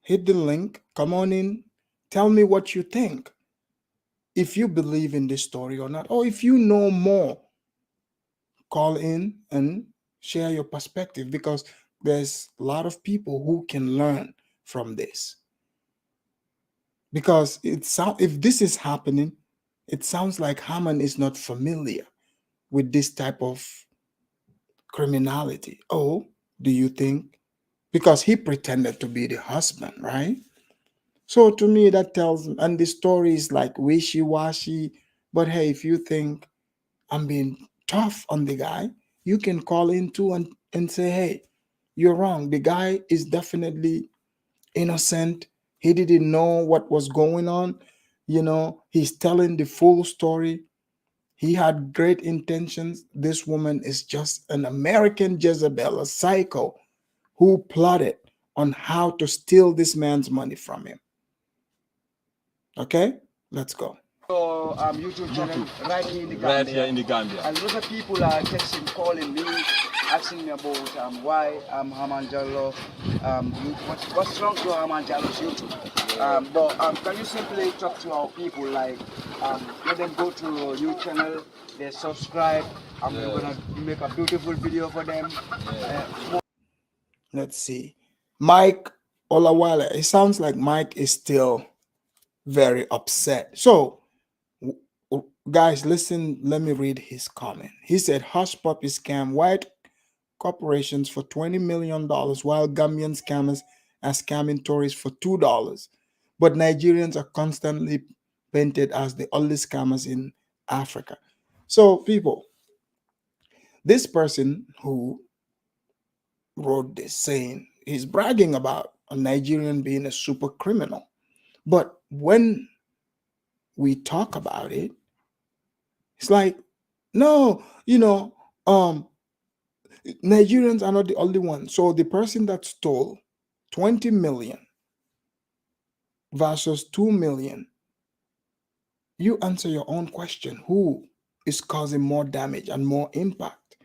Hit the link, come on in, tell me what you think. If you believe in this story or not, or if you know more, call in and share your perspective because there's a lot of people who can learn from this. Because if this is happening, it sounds like Haman is not familiar with this type of criminality. Oh, do you think? Because he pretended to be the husband, right? So to me, that tells, and the story is like wishy-washy. But hey, if you think I'm being tough on the guy, you can call in too and say, hey, you're wrong. The guy is definitely innocent. He didn't know what was going on. He's telling the full story. He had great intentions. This woman is just an American Jezebel, a psycho who plotted on how to steal this man's money from him. Okay, let's go. Your YouTube channel right here in the Gambia. Right here in the Gambia. And a lot of people are texting, calling me, asking me about why Haman Jallow. What's wrong to Haman Jallow's YouTube? But can you simply talk to our people, like let them go to your channel, they subscribe, and we're gonna make a beautiful video for them. Let's see. Mike Olawale. It sounds like Mike is still very upset. So, guys, listen. Let me read his comment. He said, "Hush puppy scam white corporations for $20 million, while Gambian scammers are scamming tourists for $2. But Nigerians are constantly painted as the only scammers in Africa." So, people, this person who wrote this saying he's bragging about a Nigerian being a super criminal. But when we talk about it, it's like, no, Nigerians are not the only ones. So the person that stole 20 million versus 2 million, you answer your own question. Who is causing more damage and more impact?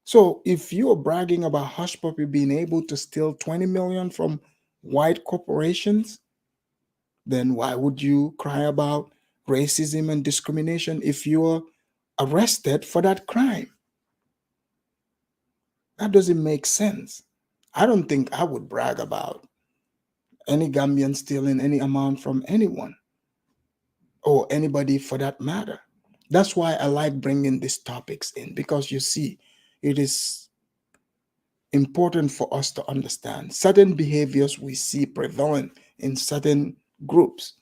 So if you're bragging about Hush Puppy being able to steal 20 million from white corporations, then why would you cry about racism and discrimination if you're arrested for that crime? That doesn't make sense. I don't think I would brag about any Gambian stealing any amount from anyone or anybody for that matter. That's why I like bringing these topics in, because you see, it is important for us to understand certain behaviors we see prevalent in certain groups.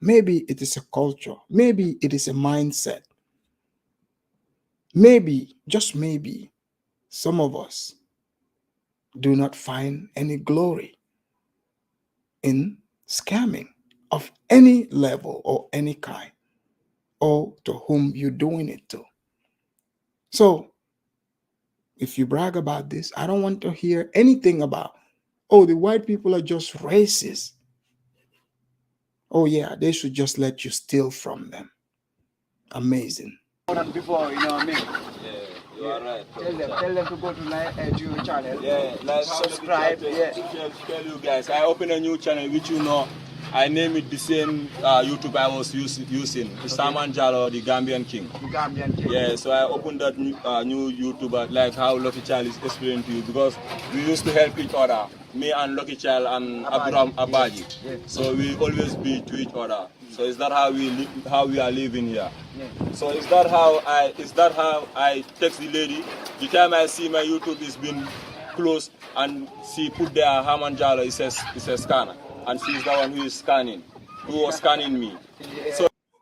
Maybe it is a culture, maybe it is a mindset, maybe, just maybe, some of us do not find any glory in scamming of any level or any kind, or to whom you're doing it to. So if you brag about this, I don't want to hear anything about, oh, the white people are just racist. Oh yeah, they should just let you steal from them. Amazing. Before, you know what I mean? Yeah, you are right. Tell them to go to your channel. Yeah, like subscribe. Tell you guys, I open a new channel which you know. I name it the same YouTube I was using. It's Haman Jallow, the Gambian King. The Gambian King. Yeah, so I opened that new YouTube, like how Lucky Child is explaining to you, because we used to help each other, me and Lucky Child and Abdurrahman Abaji. Yes. So we always be to each other. So is that how we are living here? Yeah. So is that how I text the lady? The time I see my YouTube is been closed and she put there Haman Jallow, it says scanner. And she's the one who is scanning, who was scanning me.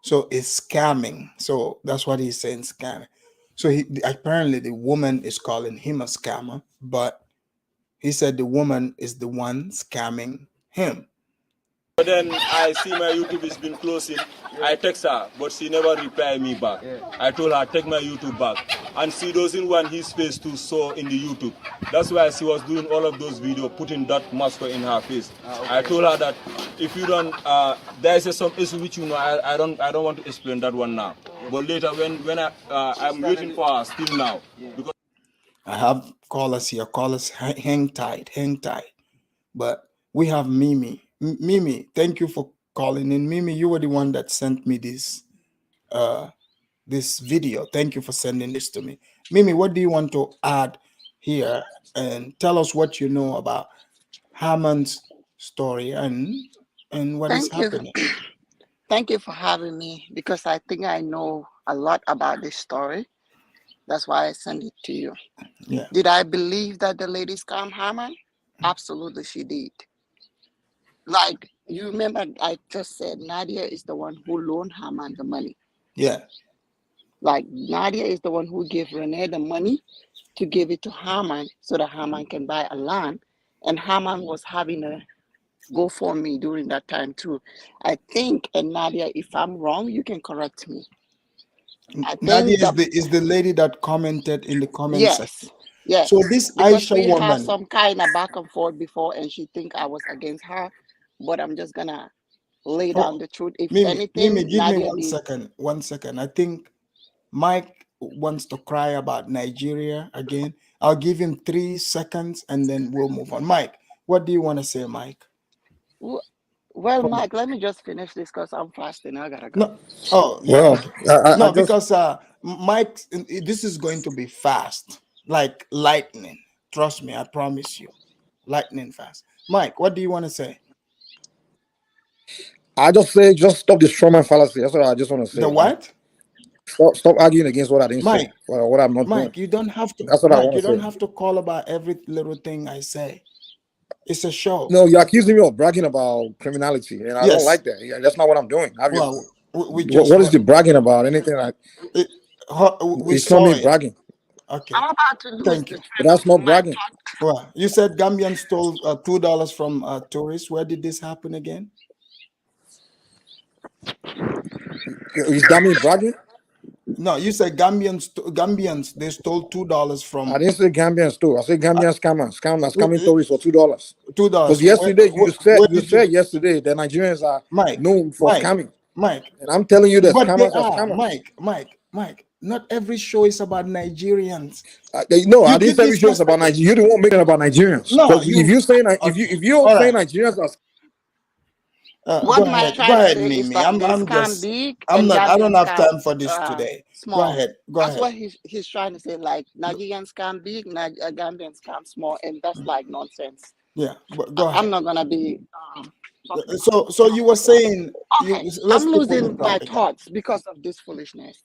So it's scamming. So that's what he's saying, scamming. So apparently the woman is calling him a scammer, but he said the woman is the one scamming him. But then I see my YouTube has been closing. I text her, but she never replied me back. I told her, take my YouTube back. And she doesn't want his face to show in the YouTube. That's why she was doing all of those videos, putting that mask in her face. Okay. I told her that if you don't, there is some issue which you know, I don't want to explain that one now. But later when I'm waiting for her still now. Because I have callers here. Callers, hang tight. But we have Mimi. Mimi, thank you for calling in. Mimi, you were the one that sent me this this video. Thank you for sending this to me. Mimi, what do you want to add here, and tell us what you know about Haman's story and what is happening? Thank you for having me, because I think I know a lot about this story. That's why I sent it to you. Yeah. Did I believe that the lady scammed Haman? Absolutely, she did. Like, you remember I just said Nadia is the one who loaned Haman the money. Yeah. Like, Nadia is the one who gave Renee the money to give it to Haman so that Haman can buy a land. And Haman was having a GoFundMe during that time too. I think, and Nadia, if I'm wrong, you can correct me. Nadia is the lady that commented in the comment section. Yes. So this because Aisha we woman had some kind of back and forth before, and she think I was against her. But I'm just gonna lay down the truth. If anything, Mimi, give Nadia me 1 second. 1 second. I think Mike wants to cry about Nigeria again. I'll give him 3 seconds and then we'll move on. Mike, what do you want to say, Mike? Well, Mike, let me just finish this because I'm fasting. I gotta go. No. Oh, well, no, because Mike, this is going to be fast, like lightning. Trust me, I promise you, lightning fast. Mike, what do you want to say? I just say, just stop the strawman fallacy. That's what I just want to say. The what? Stop arguing against what I didn't say. What I'm not Mike, doing. you don't have to. That's what I want to You say. don't have to call about every little thing I say. It's a show. No, you're accusing me of bragging about criminality, and I don't like that. Yeah, that's not what I'm doing. Well, what is the bragging about? Anything like it's not me bragging. Okay. I'm about to lose. Thank you. But that's not bragging. Well, you said Gambian stole $2 from tourists. Where did this happen again? Is that me bragging? No, you said Gambians they stole $2 from. I didn't say Gambians stole. I said Gambian scamming tourists for $2. $2. Because yesterday you said yesterday the Nigerians are known for scamming. Mike, and I'm telling you that scammers are scammers. Mike, Mike, not every show is about Nigerians. No, I You didn't say we should about Nigerians. You're the one making it about Nigerians. No, Because if you saying okay. if you're All saying right. Nigerians are What Mike Go trying to ahead, say is Mimi. that they I'm scam just, big I'm and not. I don't Gambian have scam time for this today. small. Go That's ahead. what he's trying to say. Like Nigerian scam big, Gambian scam small, and that's like nonsense. Yeah, but go I'm ahead. not gonna be. Talking So you were saying, okay, let's I'm stick with the losing my topic. thoughts because of this foolishness.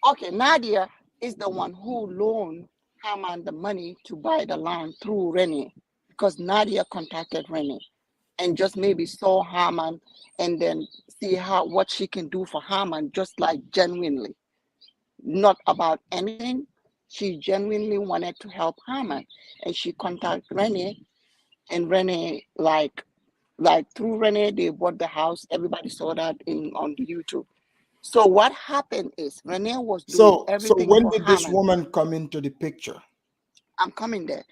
Okay, Nadia is the one who loaned Haman the money to buy the land through Rene, because Nadia contacted Rene and just maybe saw Haman and then see what she can do for Haman, just like genuinely, not about anything. She genuinely wanted to help Haman, and she contacted Rene, and Rene like through Rene they bought the house. Everybody saw that on the YouTube. So what happened is Rene was doing So everything when for did this Haman. woman come into the picture? I'm coming there.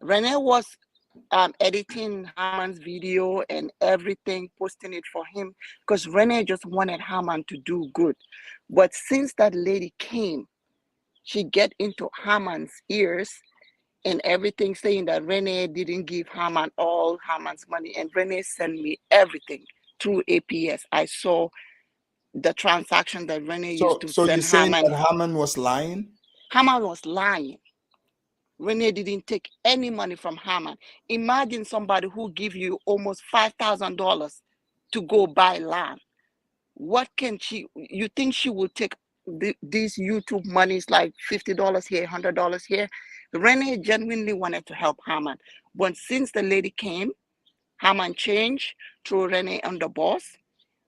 Rene was editing Haman's video and everything, posting it for him, because Rene just wanted Haman to do good. But since that lady came, she get into Haman's ears and everything, saying that Rene didn't give Haman all Haman's money, and Rene sent me everything through APS. I saw the transaction that Rene used to So you're send saying Haman. that Haman was lying? Haman was lying. Rene didn't take any money from Haman. Imagine somebody who give you almost $5,000 to go buy land. What can you think she will take these YouTube monies, like $50 here, $100 here? Rene genuinely wanted to help Haman. But since the lady came, Haman changed, threw Rene on the boss,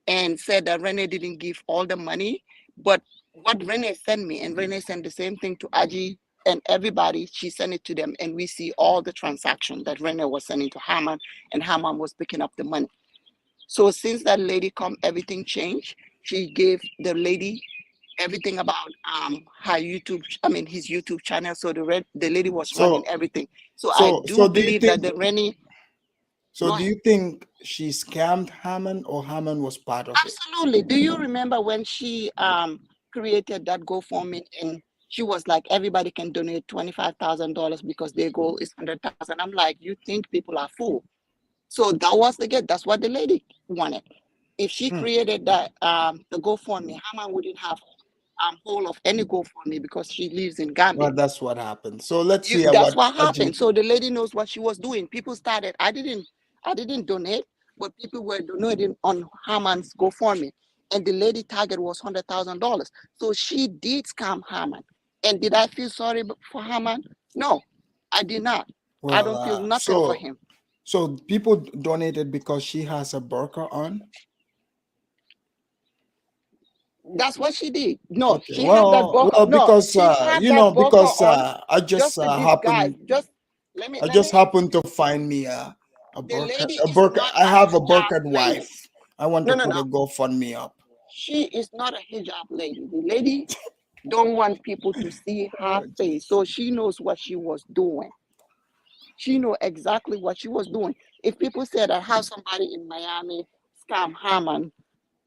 and said that Rene didn't give all the money. But what Rene sent me, and Rene sent the same thing to Aji and everybody, she sent it to them, and we see all the transactions that Rene was sending to Haman, and Haman was picking up the money. So since that lady come, everything changed. She gave the lady everything about his YouTube channel. So the lady was running everything. So I do believe that the Rene. So do you think she scammed Haman, or Haman was part of it? Absolutely. Do you remember when she created that GoFundMe, and she was like, everybody can donate $25,000 because their goal is 100,000? I'm like, you think people are fool? So that was that's what the lady wanted. If she created that the GoFundMe, Haman wouldn't have whole of any GoFundMe because she lives in Gambia. Well, that's what happened. So let's see That's what happened. So the lady knows what she was doing. People started. I didn't donate, but people were donating on Haman's GoFundMe, and the lady target was $100,000. So she did scam Haman. And did I feel sorry for Haman? No, I did not. Well, I don't feel nothing for him. So people donated because she has a burqa on? That's what she did. No, Okay. she had that burqa. Well, because she had that burqa on, I just happened. Let I just happened to find me a burqa. A burqa. I have a burqa wife. I want to put a GoFundMe up. She is not a hijab lady. The lady don't want people to see her face, so she knows what she was doing. She knew exactly what she was doing. If people said that how somebody in Miami scam Haman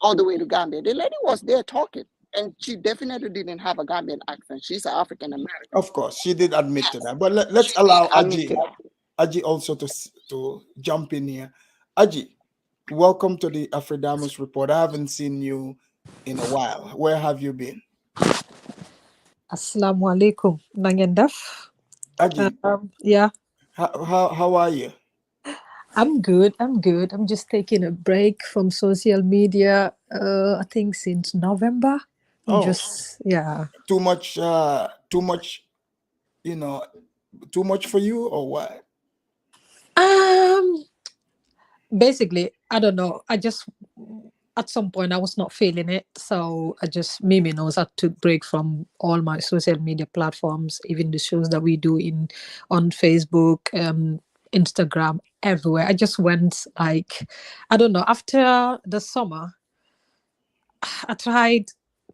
all the way to Gambia, the lady was there talking, and she definitely didn't have a Gambian accent. She's an African American. Of course, she did admit to that. But let's allow Aji also to jump in here. Aji, welcome to the Afridamus Report. I haven't seen you in a while. Where have you been? Assalamu alaikum. Nangendaf. Aji, yeah. How are you? I'm good. I'm just taking a break from social media. I think since November. Too much. Too much for you, or what? Basically, I don't know. I just at some point I was not feeling it, so Mimi knows I took break from all my social media platforms, even the shows that we do on Facebook, Instagram, everywhere. I just went I don't know. After the summer, I tried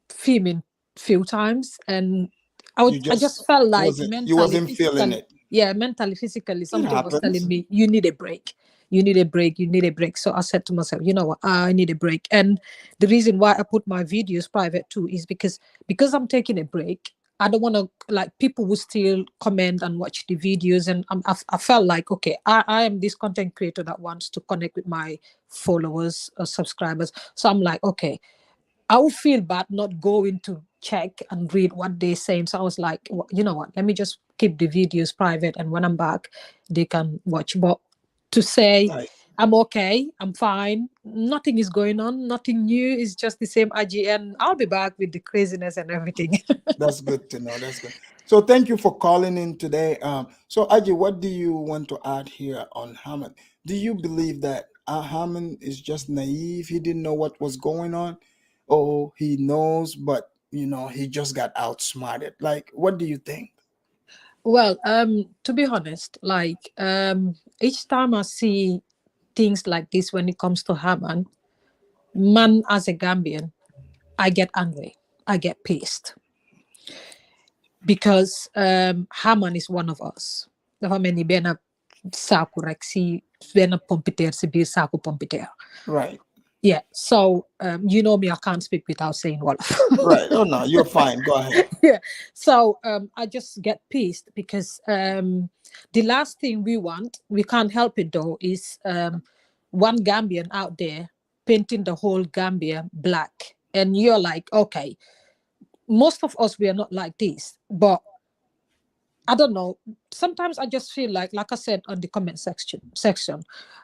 filming few times, and I just felt like mentally, you wasn't feeling it. Yeah, mentally, physically, something was telling me you need a break. you need a break, you need a break. So I said to myself, you know what, I need a break. And the reason why I put my videos private too is because I'm taking a break. I don't want to, like, people will still comment and watch the videos, and I felt like, okay, I am this content creator that wants to connect with my followers or subscribers. So I'm like, okay, I would feel bad not going to check and read what they're saying. So I was like, well, you know what, let me just keep the videos private, and when I'm back, they can watch. But to say, Right. I'm okay, I'm fine, nothing is going on, nothing new, it's just the same IGN. I'll be back with the craziness and everything. That's good to know. That's good. So thank you for calling in today. So Aji, what do you want to add here on Haman? Do you believe that Haman is just naive? He didn't know what was going on, or he knows, but he just got outsmarted? Like, what do you think? Well, to be honest, like, each time I see things like this when it comes to Haman, man, as a Gambian, I get angry, I get pissed, because Haman is one of us. Dafa mel ni benn saaku rek si benn pompiteer si biir saaku pompiteer. Right. Yeah, so you know me, I can't speak without saying Wolof. Right. Oh no, you're fine. Go ahead. Yeah, so I just get pissed because the last thing we want, we can't help it though, is one Gambian out there painting the whole Gambia black, and you're like, okay, most of us, we are not like this, but I don't know. Sometimes I just feel like I said on the comment section,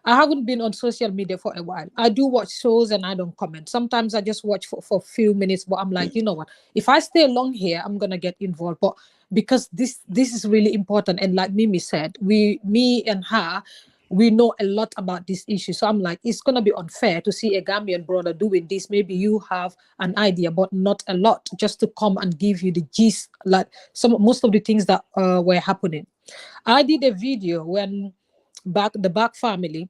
I haven't been on social media for a while. I do watch shows and I don't comment. Sometimes I just watch for a few minutes, but I'm like, you know what? If I stay long here, I'm gonna get involved. But because this is really important, and like Mimi said, me and her, we know a lot about this issue. So I'm like, it's gonna be unfair to see a Gambian brother doing this. Maybe you have an idea, but not a lot, just to come and give you the gist, like most of the things that were happening. I did a video when the Back family.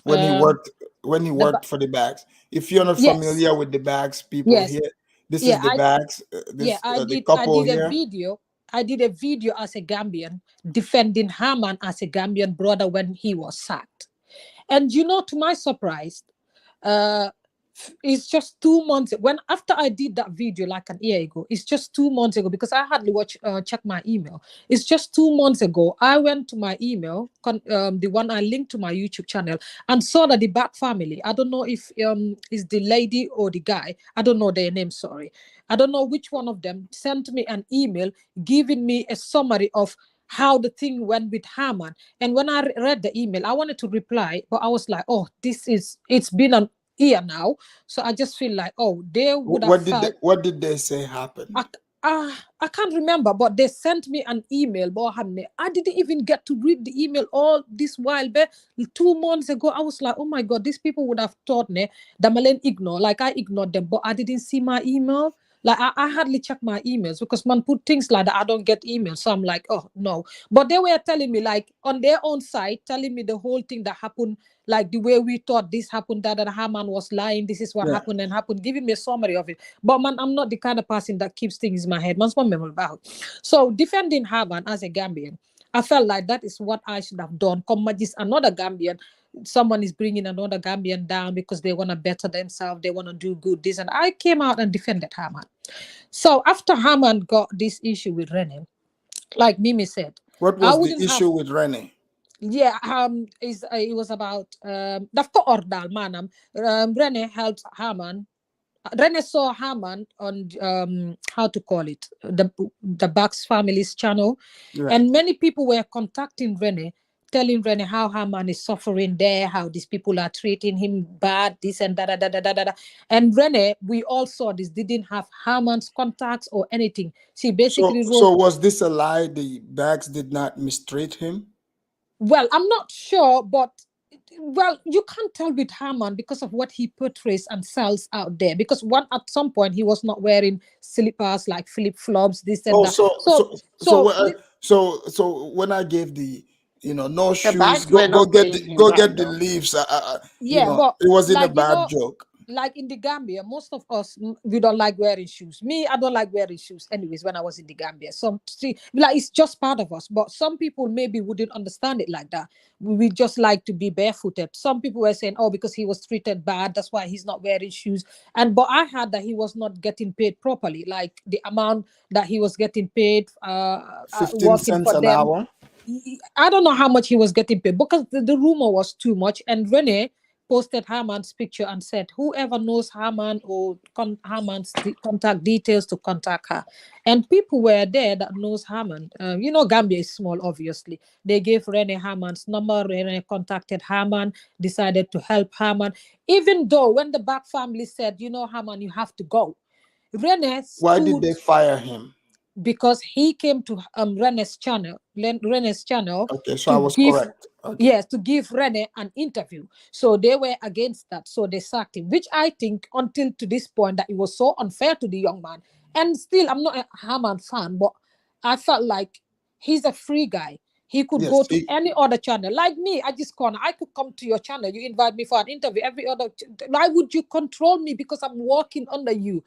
When he Um, worked for the bags. If you're not yes, familiar with the bags, people yes, here, this yeah, is the bags. yeah, This the couple I did a here. video. I did a video as a Gambian defending Haman as a Gambian brother when he was sacked. And to my surprise, uh, it's just 2 months when after I did that video like an year ago. It's just 2 months ago, because I hardly check my email. It's just 2 months ago. I went to my email, the one I linked to my YouTube channel, and saw that the Back family. I don't know if is the lady or the guy. I don't know their name. Sorry, I don't know which one of them sent me an email giving me a summary of how the thing went with Haman. And when I read the email, I wanted to reply, but I was like, oh, it's been an year now. So I just feel like, oh, they would have felt. What did they say happened? I can't remember, but they sent me an email. I didn't even get to read the email all this while. But 2 months ago, I was like, oh my God, these people would have thought that Malen ignore, like I ignored them, but I didn't see my email. Like I hardly check my emails, because man put things like that, I don't get emails. So I'm like, oh no. But they were telling me, like, on their own side, telling me the whole thing that happened, like the way we thought this happened, that Haman was lying, this is what happened, giving me a summary of it. But man, I'm not the kind of person that keeps things in my head. Man's one memory about. So defending Haman as a Gambian, I felt like that is what I should have done. Come magis another Gambian. Someone is bringing another Gambian down because they want to better themselves, they want to do good, this, and I came out and defended Haman. So after Haman got this issue with Rene, like Mimi said, What was the issue with Rene? Yeah, it was about dafko ordal manam. Rene helped Haman. Rene saw Haman on how to call it, the Bax family's channel, and many people were contacting Rene, telling Rene how Haman is suffering there, how these people are treating him bad, this and da. And Rene, we all saw this, didn't have Haman's contacts or anything. She basically wrote. So was this a lie? The Bags did not mistreat him? Well, I'm not sure, but you can't tell with Haman because of what he portrays and sells out there. Because at some point he was not wearing slippers, like flip flops, this and that. So when I gave the no The shoes, bags were go not get paying him go right get the though. leaves. Yeah, but it wasn't a like, bad joke. like in the Gambia, most of us we don't like wearing shoes. Me, I don't like wearing shoes. Anyways, when I was in the Gambia, some see like it's just part of us. But some people maybe wouldn't understand it like that. We just like to be barefooted. Some people were saying, "Oh, because he was treated bad, that's why he's not wearing shoes." And but I heard that he was not getting paid properly, like the amount that he was getting paid, 15 working cents for an them. hour. I don't know how much he was getting paid because the rumor was too much. And Rene posted Haman's picture and said, whoever knows Haman or Haman's contact details to contact her. And people were there that knows Haman. You know, Gambia is small, obviously. They gave Rene Haman's number. Rene contacted Haman, decided to help Haman. Even though when the Back family said, you know, Haman, you have to go. Rene Why did stood they fire him? because he came to Rene's channel Okay, so I to was give correct. Okay. yes, to give Rene an interview. So they were against that. So they sacked him, which I think until to this point that it was so unfair to the young man. And still, I'm not a Haman fan, but I felt like he's a free guy. He could Yes, go to any other channel. Like me, I could come to your channel. You invite me for an interview. Why would you control me because I'm working under you?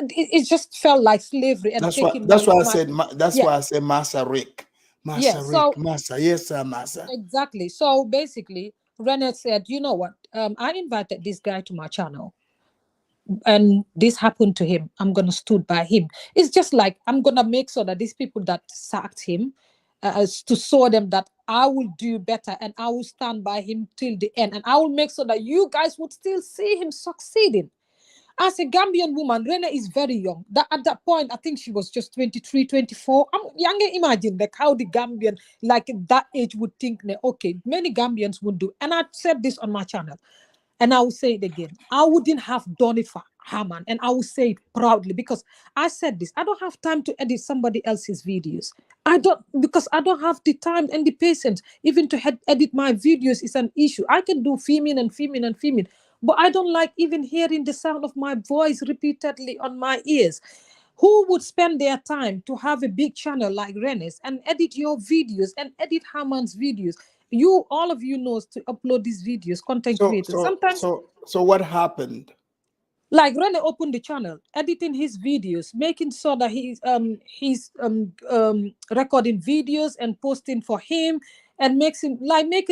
It just felt like slavery and taking that's why I my said that's yeah. why I said Master Rick. Yeah, Master so Rick, Master. Yes, sir, Master. exactly. So basically, Renette said, you know what? I invited this guy to my channel, and this happened to him. I'm gonna stood by him. It's just like I'm gonna make sure that these people that sacked him, to show them that I will do better and I will stand by him till the end, and I will make sure that you guys would still see him succeeding. As a Gambian woman, Rene is very young. That at that point, I think she was just 23, 24. I'm younger. Imagine like how the Gambian, like that age, would think, okay, many Gambians would do. And I said this on my channel, and I will say it again. I wouldn't have done it for Haman, and I will say it proudly because I said this. I don't have time to edit somebody else's videos. I don't because I don't have the time and the patience. Even to edit my videos is an issue. I can do filming and filming and filming, but I don't like even hearing the sound of my voice repeatedly on my ears. Who would spend their time to have a big channel like Rene's and edit your videos and edit Haman's videos? All of you knows to upload these videos, content creators. Sometimes, So what happened? like Rene opened the channel, editing his videos, making sure that he's recording videos and posting for him, and making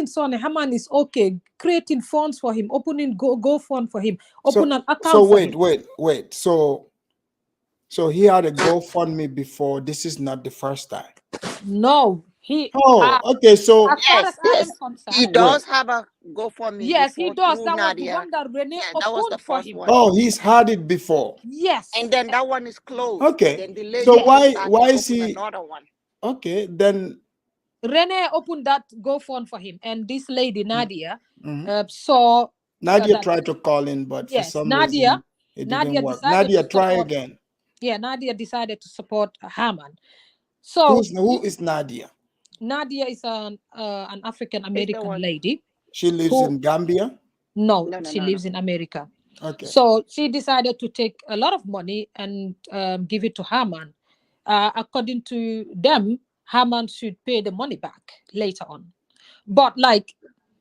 sure that Haman is okay, creating funds for him, opening GoFund for him, open an account for him. Wait. So he had a GoFundMe before. This is not the first time. No, Okay. So as far as I Yes, am concerned, he does have a GoFundMe. yes, he before does. through That was the Nadia. one that Rene Yeah, that was the opened for first him. one. he's had it before. Yes. And then that one is closed. Okay. Then the lady So why is open he another one? okay? Then Rene opened that GoFund for him, and this lady Nadia Mhm. saw. Nadia tried to call in, but for some reason it didn't work. Nadia, try again. Yeah, Nadia decided to support Haman. So Who is Nadia? Nadia is an African American lady. She lives in Gambia. No, she lives in America. Okay. So she decided to take a lot of money and give it to Haman. According to them, Haman should pay the money back later on. But like,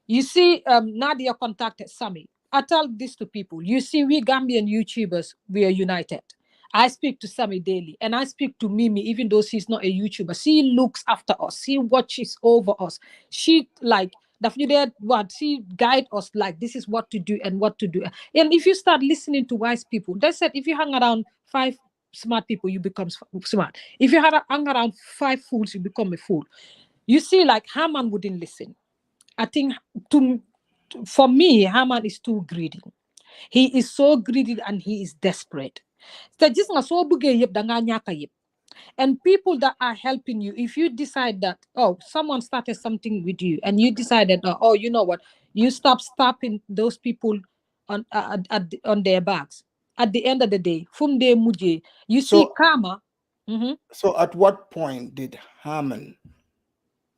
you see, Nadia contacted Sammy. I tell this to people. You see, we Gambian YouTubers, we are united. I speak to Sammy daily, and I speak to Mimi, even though she's not a YouTuber. She looks after us. She watches over us. She she guide us like this is what to do and what to do. And if you start listening to wise people, they said if you hang around 5 smart people, you become smart. If you hang around 5 fools, you become a fool. You see, like Haman wouldn't listen. I think for me, Haman is too greedy. He is so greedy and he is desperate. And people that are helping you, if you decide that, someone started something with you and you decided, you know what, you stop stopping those people on their backs. At the end of the day, from their muje, you see karma. So at what point did Haman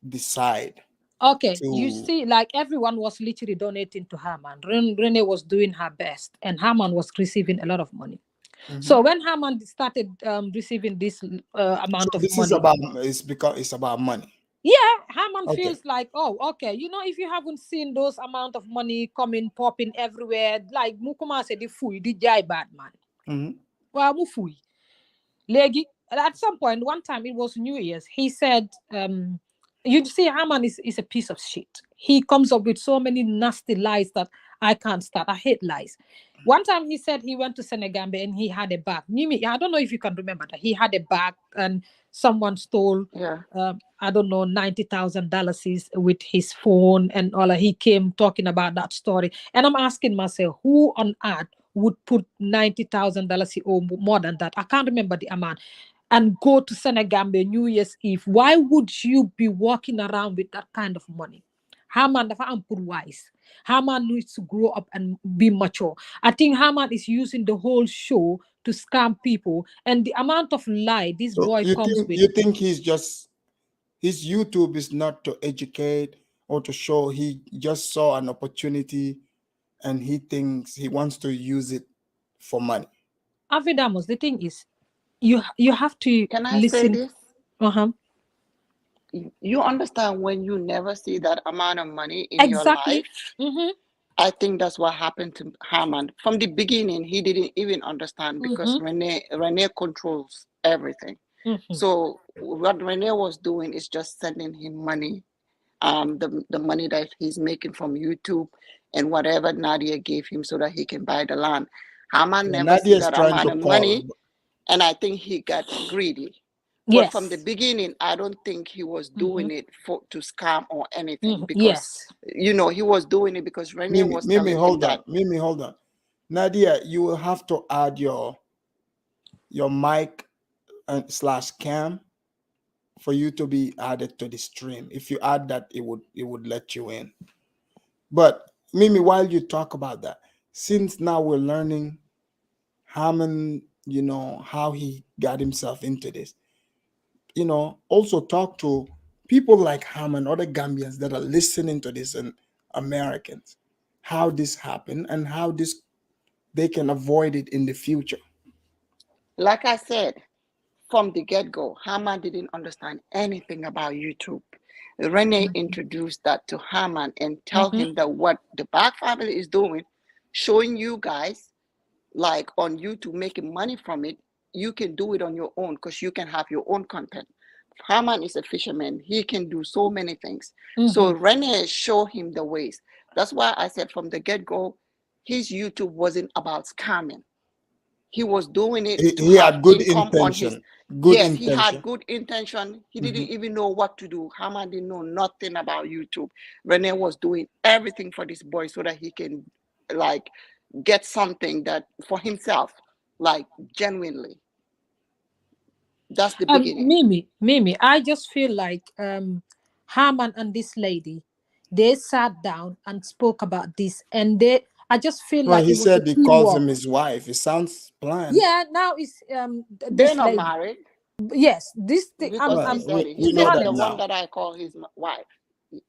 decide? Okay, you see, like everyone was literally donating to Haman. Rene was doing her best, and Haman was receiving a lot of money. So when Haman started receiving this amount of money, It's because it's about money. Yeah, Haman Okay. feels like, oh, okay, if you haven't seen those amount of money coming, popping everywhere, like Mukuma said, the fui, the jai bad man. Mm-hmm. Well, mufui. Legi, at some point, one time it was New Year's, he said, you see, Haman is a piece of shit. He comes up with so many nasty lies that I can't start. I hate lies. One time he said he went to Senegal and he had a bag. Mimi, I don't know if you can remember that. He had a bag and someone stole, Yeah. I don't know, $90,000 with his phone and all that. He came talking about that story. And I'm asking myself, who on earth would put $90,000 or more than that? I can't remember the amount. And go to Senegal New Year's Eve. Why would you be walking around with that kind of money? Haman dafa am pour wise. Haman needs to grow up and be mature. I think Haman is using the whole show to scam people, and the amount of lie this So boy comes with. you think his YouTube is not to educate or to show? He just saw an opportunity and he thinks he wants to use it for money. Avidamos, the thing is, you have to Can I say listen. this? Uh-huh. You understand when you never see that amount of money in your Exactly. life? Mm-hmm. I think that's what happened to Haman. From the beginning, he didn't even understand because Rene controls everything. Mm-hmm. So what Rene was doing is just sending him money, the money that he's making from YouTube and whatever Nadia gave him so that he can buy the land. Haman never Nadia see is that trying amount to of call. money, and I think he got greedy. But from the Yes. beginning, I don't think he was doing it to scam or anything, because Yes. he was doing it because Rene was Mimi, telling him hold that. on. Mimi, hold on. Nadia, you will have to add your mic and / cam for you to be added to the stream. If you add that, it would let you in. But Mimi, while you talk about that, since now we're learning Haman, how he got himself into this, also talk to people like Haman, other Gambians that are listening to this, and Americans, how this happened and how they can avoid it in the future. Like I said, from the get-go, Haman didn't understand anything about YouTube. Rene introduced that to Haman and tell him that what the Bag family is doing, showing you guys, like on YouTube, making money from it, you can do it on your own because you can have your own content. Haman is a fisherman. He can do so many things. So Rene showed him the ways. That's why I said from the get-go, his YouTube wasn't about scamming. He was doing it to He have had good income on his. intention. Yes, he had good intention. He didn't even know what to do. Haman didn't know nothing about YouTube. Rene was doing everything for this boy so that he can, like, get something that for himself, like, genuinely. That's the beginning. Mimi, I just feel like Haman and this lady, they sat down and spoke about this, and I just feel Well, like he it was a said he calls teamwork. him his wife. It sounds planned. Yeah, now it's They're this not lady. married Yes, this thing. because he Well, said it. He we know said that the one now. that I call his wife.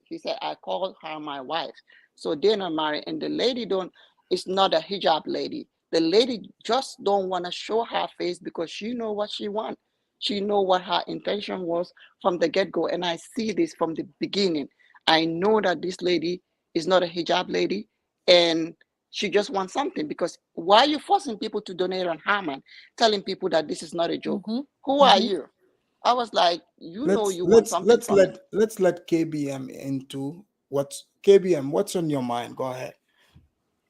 He said I call her my wife. So they're not married, and the lady don't. It's not a hijab lady. The lady just don't want to show her face because she know what she want. She know what her intention was from the get go, and I see this from the beginning. I know that this lady is not a hijab lady, and she just wants something. Because why are you forcing people to donate on Haman, telling people that this is not a joke? Who are you? I was like, you want something from it. Let's let KBM into what's KBM. What's on your mind? Go ahead.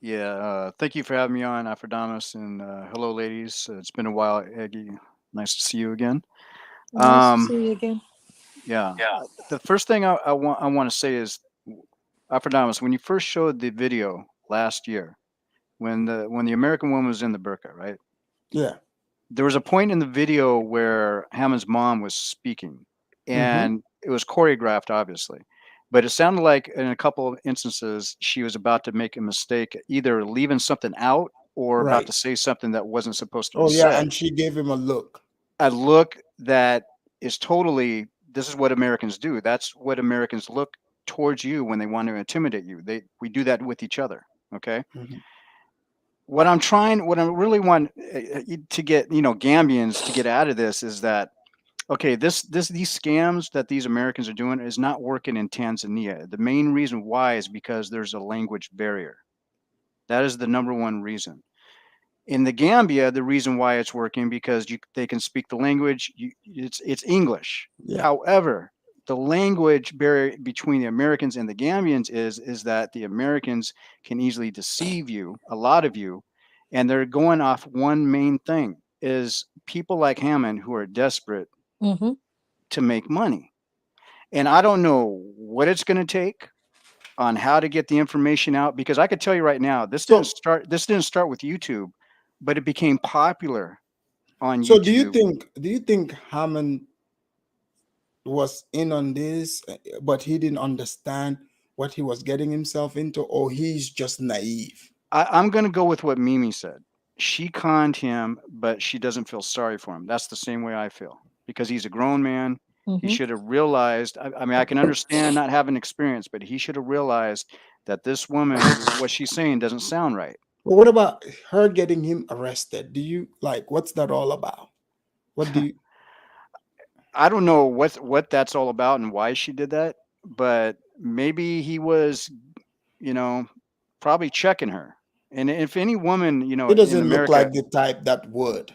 Yeah, thank you for having me on, Aphrodamos, and hello, ladies. It's been a while, Eggy. Nice to see you again. Nice to see you again. Yeah, the first thing I want to say is, Aphrodamos, when you first showed the video last year, when the American woman was in the burqa, right? Yeah. There was a point in the video where Hammond's mom was speaking, and it was choreographed, obviously. But it sounded like in a couple of instances she was about to make a mistake, either leaving something out or about to say something that wasn't supposed to be said. And she gave him a look. A look that is totally, this is what Americans do. That's what Americans look towards you when they want to intimidate you. We do that with each other. Okay. What I really want to get, Gambians to get out of this is that Okay, these scams that these Americans are doing is not working in Tanzania. The main reason why is because there's a language barrier. That is the number one reason. In the Gambia, the reason why it's working because they can speak the language. It's English. Yeah. However, the language barrier between the Americans and the Gambians is that the Americans can easily deceive you, a lot of you, and they're going off one main thing is people like Hammond who are desperate Mm-hmm. to make money. And I don't know what it's going to take on how to get the information out because I could tell you right now, So this didn't start with YouTube, but it became popular on so YouTube. do you think Hammond was in on this, but he didn't understand what he was getting himself into, or he's just naive? I'm going to go with what Mimi said. She conned him, but she doesn't feel sorry for him. That's the same way I feel because he's a grown man. He Mm-hmm. should have realized. I mean, I can understand not having experience, but he should have realized that this woman, what she's saying, doesn't sound right. But what about her getting him arrested? Do you like what's that all about? What do you I don't know what that's all about and why she did that, but maybe he was, you know, probably checking her. And if any woman, it in doesn't look America, like the type that would.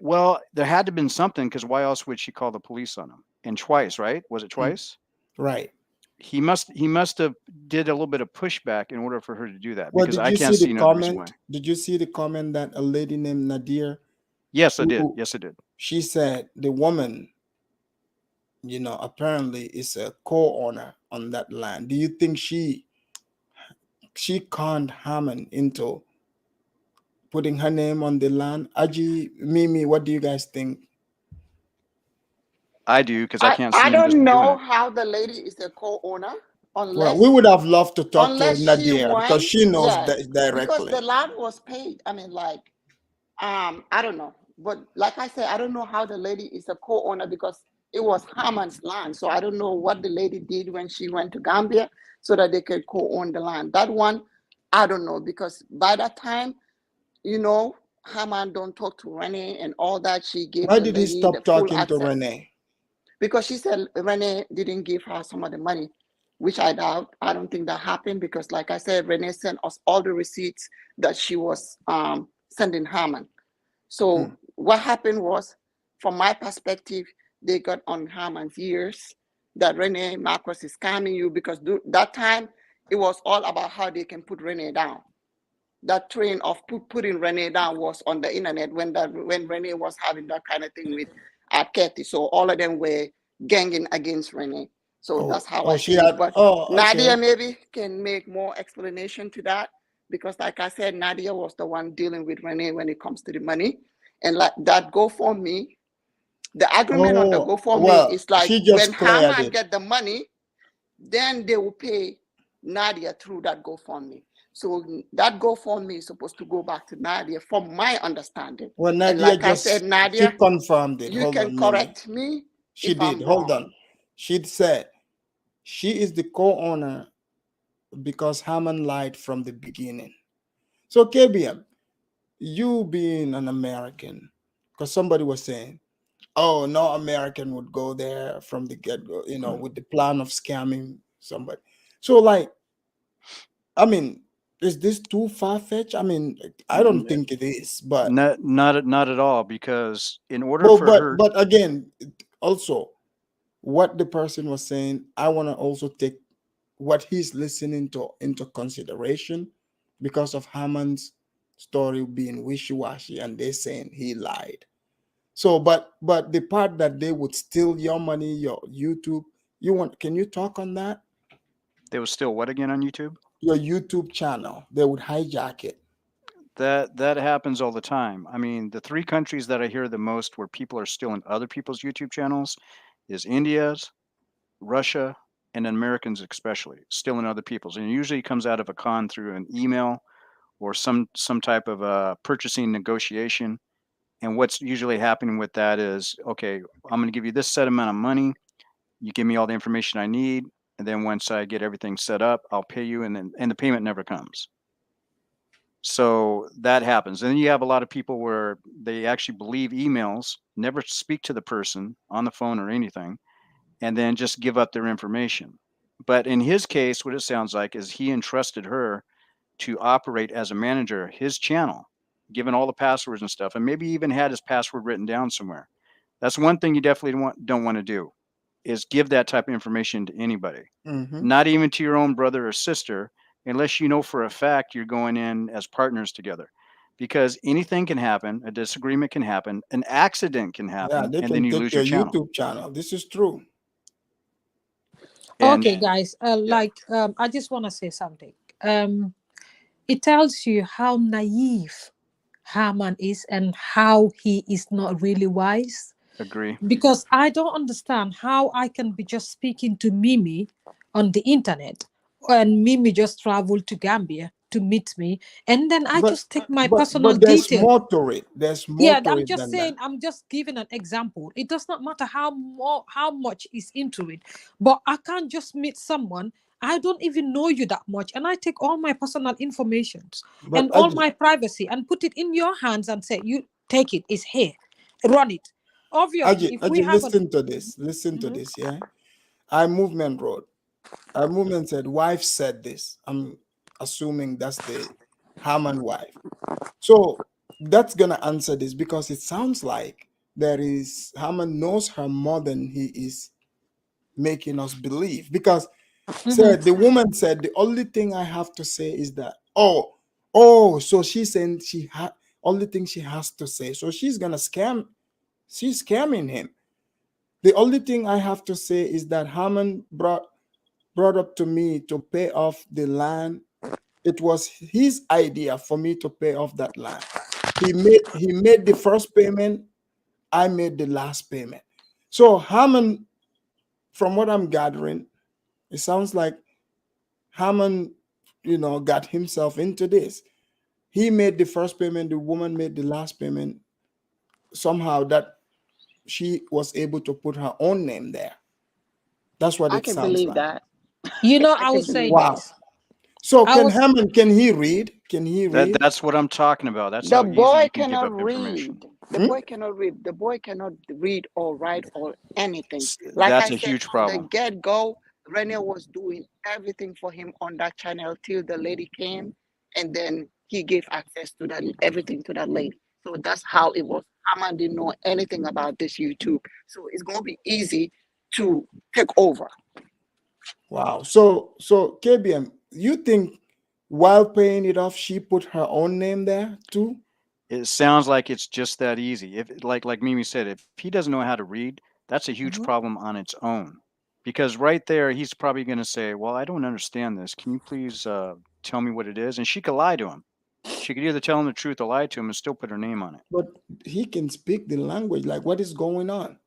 well, there had to have been something because why else would she call the police on him? And twice, right? Was it Mm, twice? right. He must have did a little bit of pushback in order for her to do that Well, because did I you can't see the see no other reason why. comment? Did you see the comment that a lady named Nadir, Yes, I did. who Yes, I did. she said the woman, apparently is a co-owner on that land. Do you think she conned Hammond into putting her name on the land? Aji, Mimi, what do you guys think? I do because I I, can't I see him just don't doing know it. how the lady is a co-owner Well, we unless would have loved to talk to unless she Nadir because went, she knows yeah, because the directly. land was paid. I mean, like, I don't know, but like I said, I don't know how the lady is a co-owner because it was Haman's land. So I don't know what the lady did when she went to Gambia so that they could co-own the land. That one, I don't know because by that time, Haman don't talk to Renee and all that. She gave Why the did he lady the stop full talking to access Renee? because she said Renee didn't give her some of the money, which I doubt. I don't think that happened because, like I said, Renee sent us all the receipts that she was sending Haman. So Mm. what happened was, from my perspective, they got on Haman's ears that Renee Marcos is scamming you because that time it was all about how they can put Renee down. That train of putting Renee down was on the internet when Renee was having that kind of thing with Kathy. So all of them were ganging against Renee. So that's how I She see it. had. But Oh, Nadia okay. maybe can make more explanation to that because, like I said, Nadia was the one dealing with Renee when it comes to the money. And like that GoFundMe, the agreement on the Oh, GoFundMe well, is like she when just cleared Haman it. get the money, then they will pay Nadia through that GoFundMe. So that GoFundMe is supposed to go back to Nadia, from my understanding. Well, And Nadia like I said, she Nadia, confirmed it. you Hold can on, Mimi. correct me She if did. I'm Hold wrong. on. She said she is the co-owner because Hammond lied from the beginning. So, KBM, you being an American, because somebody was saying, oh, no American would go there from the get-go, with the plan of scamming somebody. So, like, I mean, is this too far-fetched? I mean, I don't think it is, but Not at all because in order but for but her, but again, also what the person was saying, I want to also take what he's listening to into consideration because of Hammond's story being wishy-washy and they're saying he lied. So, but the part that they would steal your money, your YouTube, can you talk on that? they was still what again on YouTube? Your YouTube channel, they would hijack it. That happens all the time. I mean, the three countries that I hear the most where people are stealing other people's YouTube channels is India's, Russia, and then Americans especially stealing other people's. And it usually comes out of a con through an email or some type of purchasing negotiation. And what's usually happening with that is, okay, I'm going to give you this set amount of money. You give me all the information I need, and then once I get everything set up, I'll pay you, and the payment never comes. So that happens. And then you have a lot of people where they actually believe emails, never speak to the person on the phone or anything, and then just give up their information. But in his case, what it sounds like is he entrusted her to operate as a manager his channel, given all the passwords and stuff, and maybe even had his password written down somewhere. That's one thing you definitely don't want to do, is give that type of information to anybody, not even to your own brother or sister, unless you know for a fact you're going in as partners together. Because anything can happen, a disagreement can happen, an accident can Yeah, happen, they and then can you take lose your your channel. YouTube channel. This is true. And Okay, guys. I just want to say something. It tells you how naive Haman is and how he is not really wise. agree. Because I don't understand how I can be just speaking to Mimi on the internet, and Mimi just traveled to Gambia to meet me, and then I But just take my but personal but there's details. more to it. There's more Yeah, to I'm it just than that. saying, I'm just giving an example. It does not matter how much is into it, but I can't just meet someone I don't even know you that much, and I take all my personal informations But and all my privacy and put it in your hands and say, you take it, it's here, run it. Obviously, if we have Listen to this. Listen to Mhm. this. Yeah. I movement wrote. I movement said, wife said this. I'm assuming that's the Haman wife. So that's gonna answer this because it sounds like there is Haman knows her more than he is making us believe. Because Mhm. said the woman said the only thing I have to say is that oh so she's saying she had only thing she has to say. So she's gonna scam. She's scamming him. The only thing I have to say is that Haman brought up to me to pay off the land. It was his idea for me to pay off that land. He made the first payment. I made the last payment. So Haman, from what I'm gathering, it sounds like Haman, got himself into this. He made the first payment. The woman made the last payment. Somehow that she was able to put her own name there. That's what I it can sounds believe like. that. I I can was saying believe that. Wow. this. So I can was Haman, can he read? Can he read? That's what I'm talking about. That's The how easy boy you can give cannot up information. read. The Hmm? boy cannot read. The boy cannot read or write or anything. Like I That's a said huge from the problem. get-go, Rene was doing everything for him on that channel till the lady came, and then he gave access to that everything to that lady. So that's how it was. Haman didn't know anything about this YouTube. So it's gonna be easy to take over. Wow. So KBM, you think while paying it off, she put her own name there too? It sounds like it's just that easy. If like Mimi said, if he doesn't know how to read, that's a huge Mhm. problem on its own. Because right there, he's probably going to say, "Well, I don't understand this. Can you please tell me what it is?" And she could lie to him. She could either tell him the truth or lie to him and still put her name on it. But he can speak the language. Like, what is going on?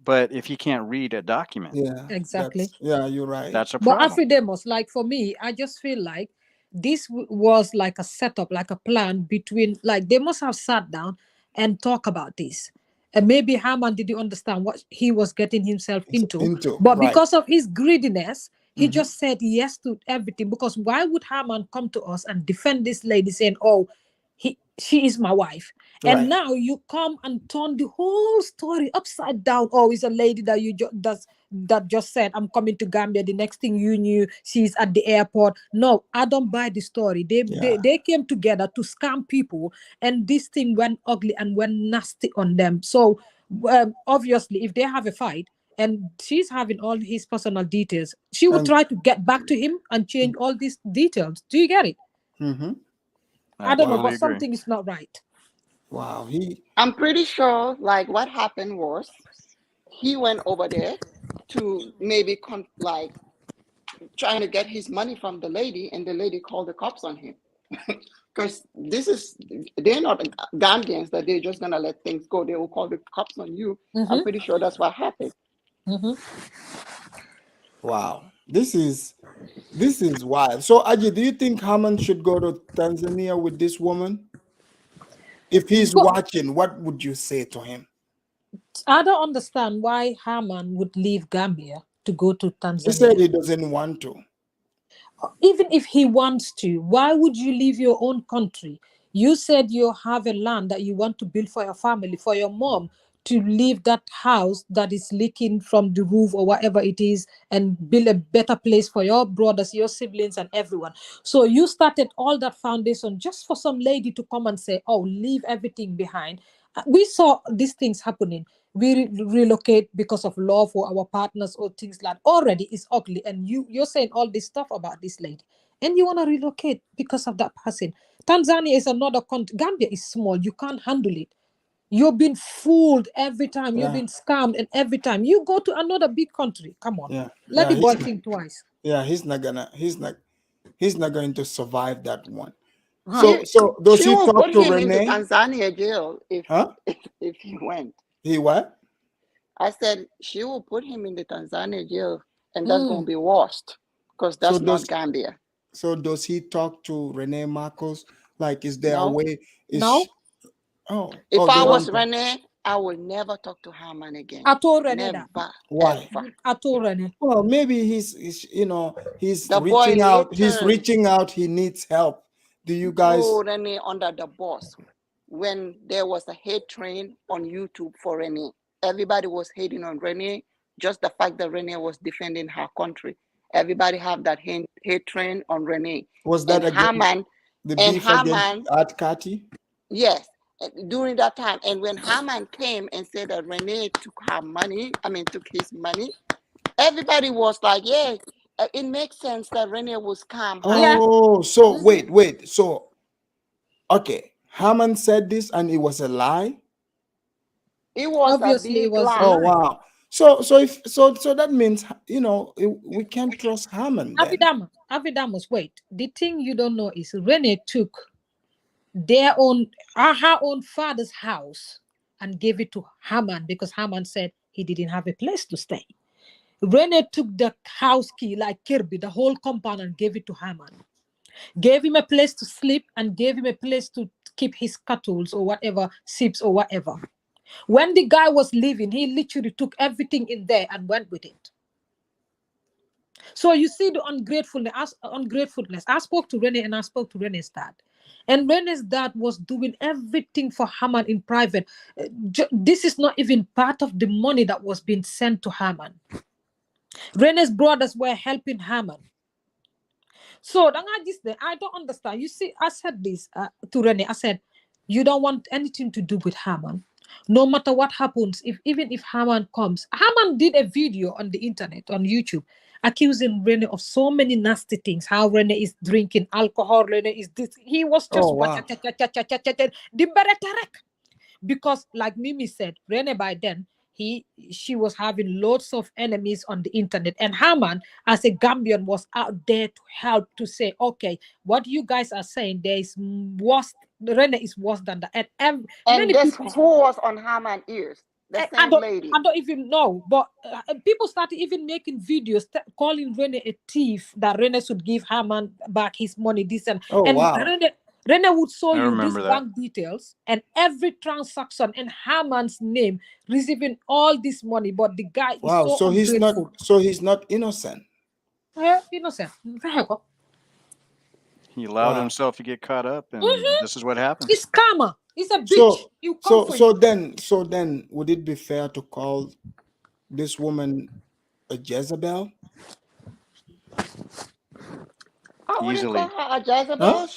But if he can't read a document, Yeah, exactly. you're right. that's a But problem. Afridemos, like for me, I just feel like this was like a setup, like a plan between, like they must have sat down and talk about this. And maybe Haman didn't understand what he was getting himself It's into. into But right. because of his greediness, he Mhm. just said yes to everything. Because why would Haman come to us and defend this lady saying, oh, she is my wife? And Right. now you come and turn the whole story upside down. Oh, it's a lady that that just said, I'm coming to Gambia. The next thing you knew, she's at the airport. No, I don't buy the story. Yeah. They came together to scam people, and this thing went ugly and went nasty on them. So obviously, if they have a fight and she's having all his personal details, she would And try to get back to him and change all these details. Do you get it? mhm. I I don't know, Wow. but totally agree. something is not right. Wow. He I'm pretty sure like what happened was he went over there to maybe like trying to get his money from the lady, and the lady called the cops on him. Because they're not Gambians that they're just gonna let things go. They will call the cops on you. I'm Mm-hmm. pretty sure that's what happened. Mm-hmm. wow. This is wild. So Aji, do you think Haman should go to Tanzania with this woman? If he's But watching, what would you say to him? I don't understand why Haman would leave Gambia to go to He said Tanzania. he doesn't want to. even if he wants to, why would you leave your own country? You said you have a land that you want to build for your family, for your mom to leave that house that is leaking from the roof or whatever it is, and build a better place for your brothers, your siblings, and everyone. So you started all that foundation just for some lady to come and say, oh, leave everything behind. We saw these things happening. We relocate because of love for our partners or things like already is ugly, and you're saying all this stuff about this lady, and you want to relocate because of that person. Tanzania is another country. Gambia is small, you can't handle it. You've been fooled every time, you've been scammed, and every time you go to another big country, come on, let the boy think twice. He's not going to survive that one. Huh. So does She he will talk put to him into Renee? Tanzania jail if Huh? if he went. He what? I said she will put him in the Tanzania jail, and that's gonna be worst because that's not Gambia. So does he talk to Renee Marcos? Like, is there a No, way? No. if I They was don't. Renee, I would never talk to Haman again. I told Rene Never, that. Why? ever. I told Rene. Well, maybe he's he's The boy reaching out. He's literally reaching out. He needs help. Do you guys? threw Renee under the bus when there was a hate train on YouTube for Renee. Everybody was hating on Renee, just the fact that Renee was defending her country. Everybody have that hate train on Renee. Was that And against Haman, the and beef against Haman, Art Kati? yes, during that time. And when Haman came and said that Renee took her money, took his money, everybody was like, yeah, it makes sense that Renee was calm. Oh, so wait. So, okay, Haman said this and it was a lie. It was Obviously, a it big was a lie. Oh lie. wow. So that means we can't trust Haman then. Avidamus, wait. The thing you don't know is Rene took her own father's house and gave it to Haman because Haman said he didn't have a place to stay. Rene took the house key like Kirby, the whole compound, and gave it to Haman. Gave him a place to sleep and gave him a place to keep his cattle or whatever, sheep or whatever. When the guy was leaving, he literally took everything in there and went with it. So you see the ungratefulness. I spoke to Rene and I spoke to Rene's dad. And Rene's dad was doing everything for Haman in private. This is not even part of the money that was being sent to Haman. Rene's brothers were helping Haman. So I don't understand. You see, I said this to Rene. I said, you don't want anything to do with Haman. No matter what happens, even if Haman comes. Haman did a video on the internet, on YouTube, accusing Rene of so many nasty things. How Rene is drinking alcohol, Rene is this. He was just because, like Mimi said, Rene by then she was having lots of enemies on the internet, and Haman, as a Gambian, was out there to help, to say, okay, what you guys are saying, there is worse. Rene is worse than that, and many guess people. who was on Haman's ears? The same lady. I don't even know, but people started even making videos calling Rene a thief, that Rene should give Haman back his money, this and wow. Rene would show I you these remember that. bank details and every transaction in Haman's name, receiving all this money, but the guy is so ungrateful. He's not innocent. Innocent. He allowed himself to get caught up, and this is what happened. It's karma. It's a bitch. So then would it be fair to call this woman a Jezebel? I wouldn't Easily. call her a Jezebel.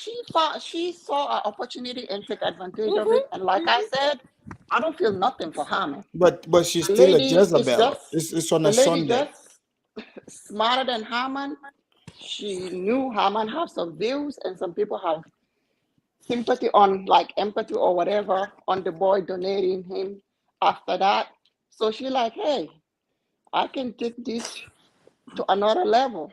She saw an opportunity and took advantage of it. And like I said, I don't feel nothing for Haman. But she's still a Jezebel. It's on a Sunday. Just smarter than Haman. She knew Haman have some views, and some people have sympathy on, like empathy or whatever, on the boy donating him after that. So she like, hey, I can take this to another level.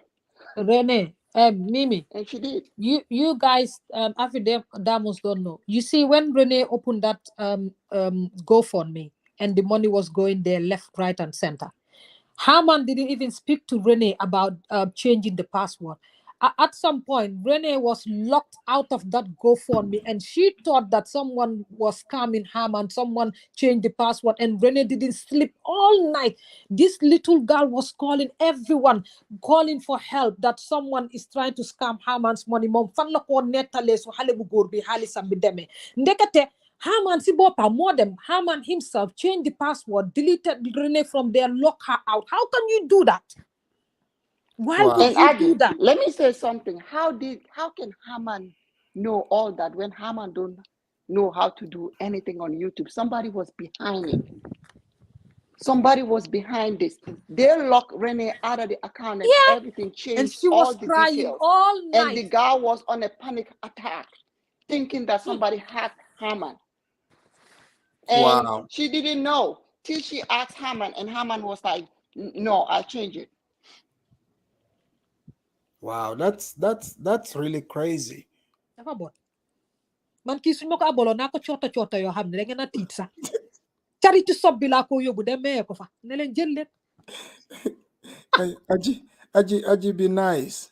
Rene, Mimi, and she did. You guys, Damus don't know. You see, when Rene opened that GoFundMe and the money was going there left, right, and center, Haman didn't even speak to Rene about changing the password. at some point, Renee was locked out of that GoFundMe, and she thought that someone was scamming her, and someone changed the password, and Renee didn't sleep all night. This little girl was calling everyone, calling for help, that someone is trying to scam Haman's money. Mom fan la ko netale so xale bu góor bi xaalisam bi demee ndekete Haman si boppam moo dem. Haman himself changed the password, deleted Renee from there, lock her out. How can you do that? Why Wow. would And you do Adi, that? let me say something. How can Haman know all that when Haman don't know how to do anything on YouTube? Somebody was behind it. Somebody was behind this. They locked Renee out of the account and Yeah, everything, and changed she all was the crying details. all And the night. guy was on a panic attack, thinking that somebody hacked Haman. And Wow. she didn't know till she asked Haman, and Haman was like, "No, I'll change it." Wow, that's really crazy. Dafa bon. Man kii suñ ma ko abaloon naa ko coota yoo xam ne da ngeen a tiit sax. Charity sob bi laa ko yóbbu dem mayee ko fa ne leen jël leen. Hey, Aji, be nice.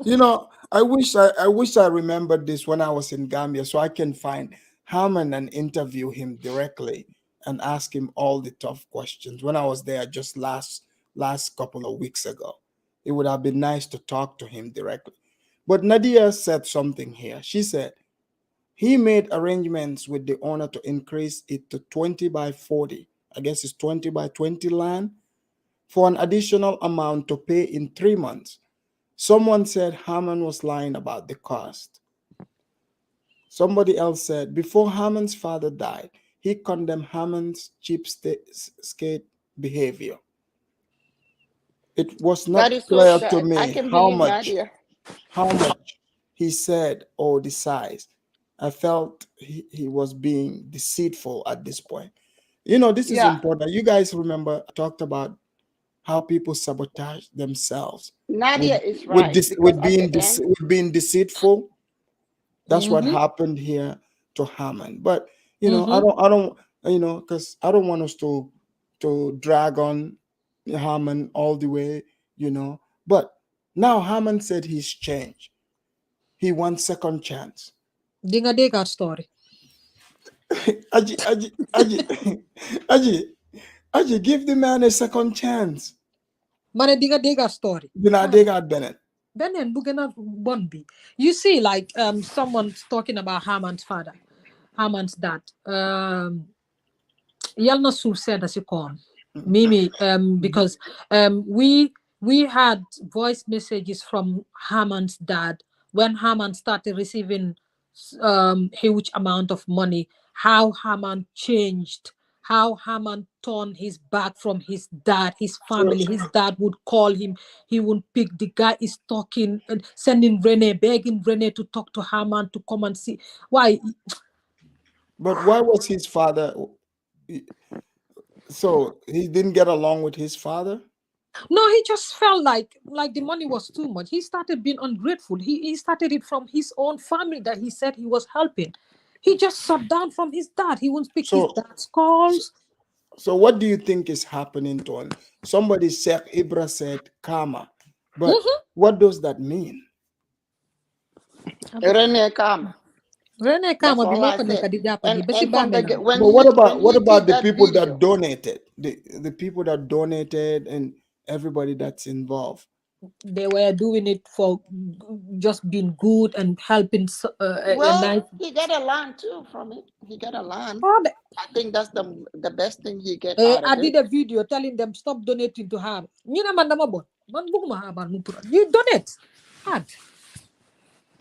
You know, I wish I remembered this when I was in Gambia, so I can find Haman and interview him directly and ask him all the tough questions. When I was there just last couple of weeks ago, it would have been nice to talk to him directly. But Nadia said something here. She said he made arrangements with the owner to increase it to 20 by 40. I guess it's 20 by 20 land for an additional amount to pay in 3 months. Someone said Haman was lying about the cost. Somebody else said before Haman's father died, he condemned Haman's cheapskate behavior. It was That not is so clear to sad. I me can believe Nadia. how much he said or the size. I felt he was being deceitful at this point. You know, this is Yeah, important. You guys remember I talked about how people sabotage themselves Nadia is right because at the end, with being deceitful. That's what Mm-hmm. happened here to Haman. But you know, Mm-hmm. I don't, you know, because I don't want us to drag on Haman all the way, you know. But now Haman said he's changed. He wants second chance. Di nga dégg story. Aji, give the man a second chance. Ma ne di nga dégg story. Dina déggaat beneen. Benen bu gën a bon bi. You see, like someone's talking about Haman's father, Haman's dad. Yal na suuf sedda si koom. Mimi, because we had voice messages from Haman's dad when Haman started receiving huge amount of money. How Haman changed, how Haman turned his back from his dad, his family. His dad would call him, he would pick. The guy is talking and sending Renee, begging Renee to talk to Haman to come and see. Why? But why was his father? So he didn't get along with his father? No, he just felt like the money was too much. He started being ungrateful. He started it from his own family that he said he was helping. He just shut down from his dad. He won't speak his So, dad's calls. so what do you think is happening to him? Somebody said Ibra said karma, but what does that mean? Rene Kama. Rene That's kama all I bimoko said. neka di japa di besi And from the bamelam. But what when he about did the that people that video, donated? The people that donated and everybody that's involved. They were doing it for just being good and helping a well, nice. he got a land too from it. He got a land. Oh, I think that's the best thing he get out I of did it. a video telling them stop donating to her. You know, man, man, you donate. Hard.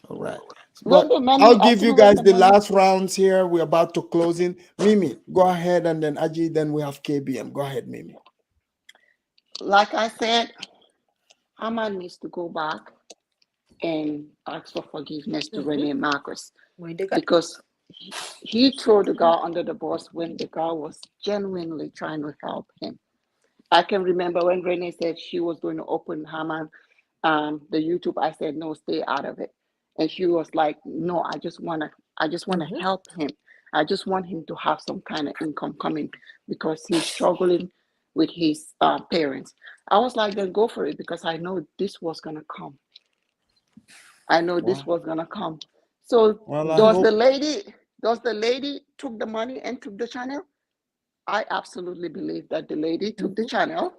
All right. When But the I'll money, I give think you when guys the the money, last rounds here. We're about to close in. Mimi, go ahead, and then Aji, then we have KBM. Go ahead, Mimi. like I said, Haman needs to go back and ask for forgiveness to Rene Marcus because he threw the girl under the bus when the girl was genuinely trying to help him. I can remember when Rene said she was going to open Haman the YouTube. I said no, stay out of it, and she was like, no, I just wanna help him. I just want him to have some kind of income coming because he's struggling with his parents. I was like, then go for it because I know this was gonna come. I know this was gonna come. So Well, I does hope. the lady took the money and took the channel? I absolutely believe that the lady took the channel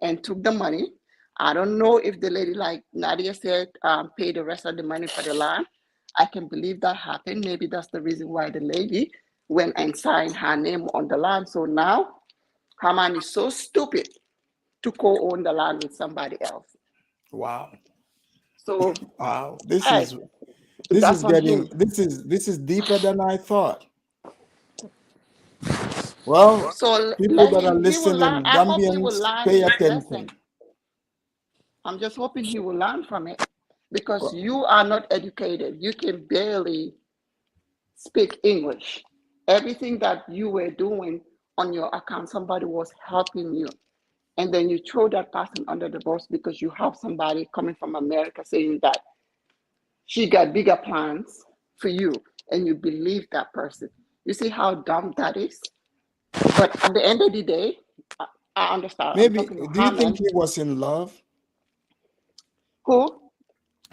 and took the money. I don't know if the lady, like Nadia said, paid the rest of the money for the land. I can believe that happened. Maybe that's the reason why the lady went and signed her name on the land. So now Haman is so stupid to co-own the land with somebody else. Wow. So Wow. This hey, is that's on getting him. this is deeper than I thought. Well, So people let that are him. He will learn. listening, I hope he will Gambians, learn pay his lesson. attention. I'm just hoping he will learn from it because you are not educated. You can barely speak English. Everything that you were doing on your account, somebody was helping you. And then you throw that person under the bus because you have somebody coming from America saying that she got bigger plans for you, and you believe that person. You see how dumb that is? But at the end of the day, I understand. I'm Maybe, talking to do you think Haman, he was in love? who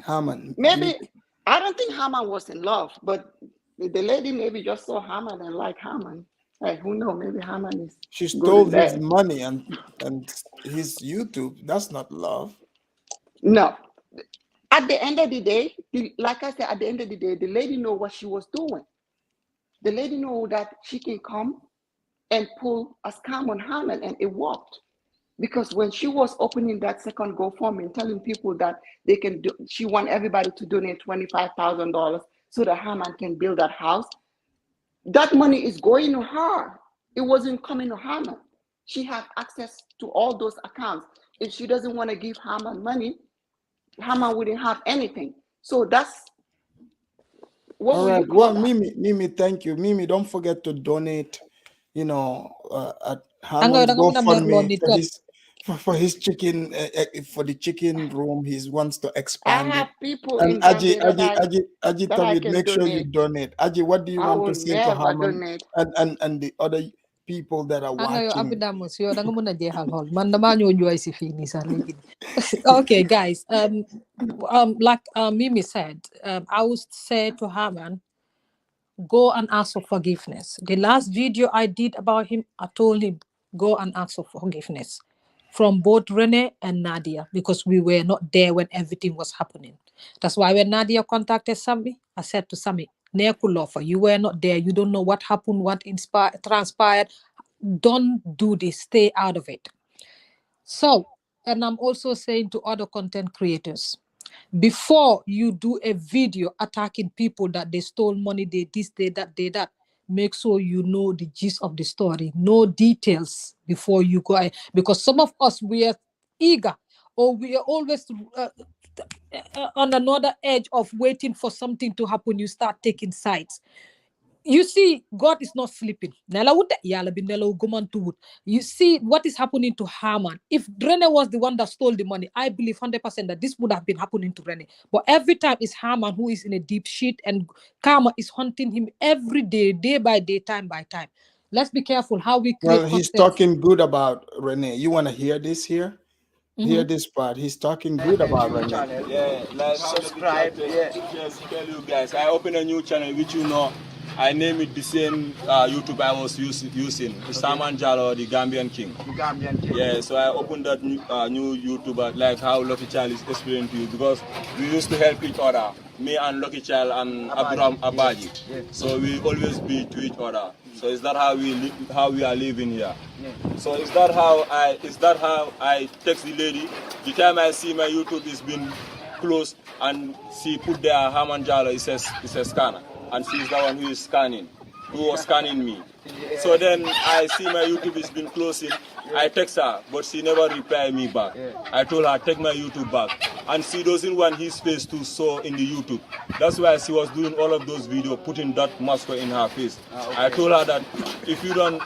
Haman, do you maybe, I don't think Haman was in love, but the lady maybe just saw Haman and like Haman. Hey, who knows? Maybe Haman is she good stole in his bed. money and his YouTube? That's not love. No. At the end of the day, like I said, at the end of the day, the lady know what she was doing. The lady know that she can come and pull a scam on Haman, and it worked. Because when she was opening that second GoFundMe and telling people that they can do, she want everybody to donate $25,000 so that Haman can build that house. That money is going to her. It wasn't coming to Haman. She had access to all those accounts. If she doesn't want to give Haman money, Haman wouldn't have anything. So that's what All will you right. call Well, that? Mimi, thank you. Mimi, don't forget to donate, at Anga Haman's da nga muna merlo GoFundMe ni for top. his chicken, for the chicken room. He wants to I expand it. have people And in Gambia that Aji I Tabit, can make sure you donate. donate. Aji, what do you I want to will say to never Haman donate. and the other people that are Anga yo watching? abidamus yo da nga muna jehal hol. Man dama ñoo joy si fini sa legi. Okay, guys. Like Mimi said, I would say to Haman, go and ask for forgiveness. The last video I did about him, I told him, go and ask for forgiveness from both Rene and Nadia because we were not there when everything was happening. That's why when Nadia contacted Sammy, I said to Sammy, Nekulofa, you were not there. You don't know what happened, what transpired. Don't do this. Stay out of it. So, and I'm also saying to other content creators, before you do a video attacking people that they stole money, they this, they that, make sure you know the gist of the story, know details before you go. Because some of us, we are eager, or we are always on another edge of waiting for something to happen. You start taking sides. You see, God is not sleeping. You see what is happening to Haman. If Rene was the one that stole the money, I believe 100% that this would have been happening to Rene. But every time it's Haman who is in a deep shit, and karma is hunting him every day, day by day, time by time. Let's be careful how we create Well, he's content. talking good about Rene. You want to hear this here? Hear this part. He's talking good about YouTube Rene. channel. Yeah, like Subscribe. Yeah. just tell you guys, I open a new channel which I name it the same YouTube I was using. It's Haman Jallow, the Gambian King. The Gambian King. Yeah, so I opened that new YouTube, like how Lucky Child is explaining to you, because we used to help each other, me and Lucky Child and Abraham Abaji. Yeah. So we always be to each other. So is that how we are living here? Yeah. So is that how I text the lady? The time I see my YouTube is been closed and she put there Haman Jallow, it says scanner, and she's the one who is scanning, who was scanning me. Yeah. So then I see my YouTube is been closing. I text her, but she never replied me back. Yeah. I told her take my YouTube back, and she doesn't want his face to show in the YouTube. That's why she was doing all of those videos, putting that mask in her face. Okay. I told her that if you don't.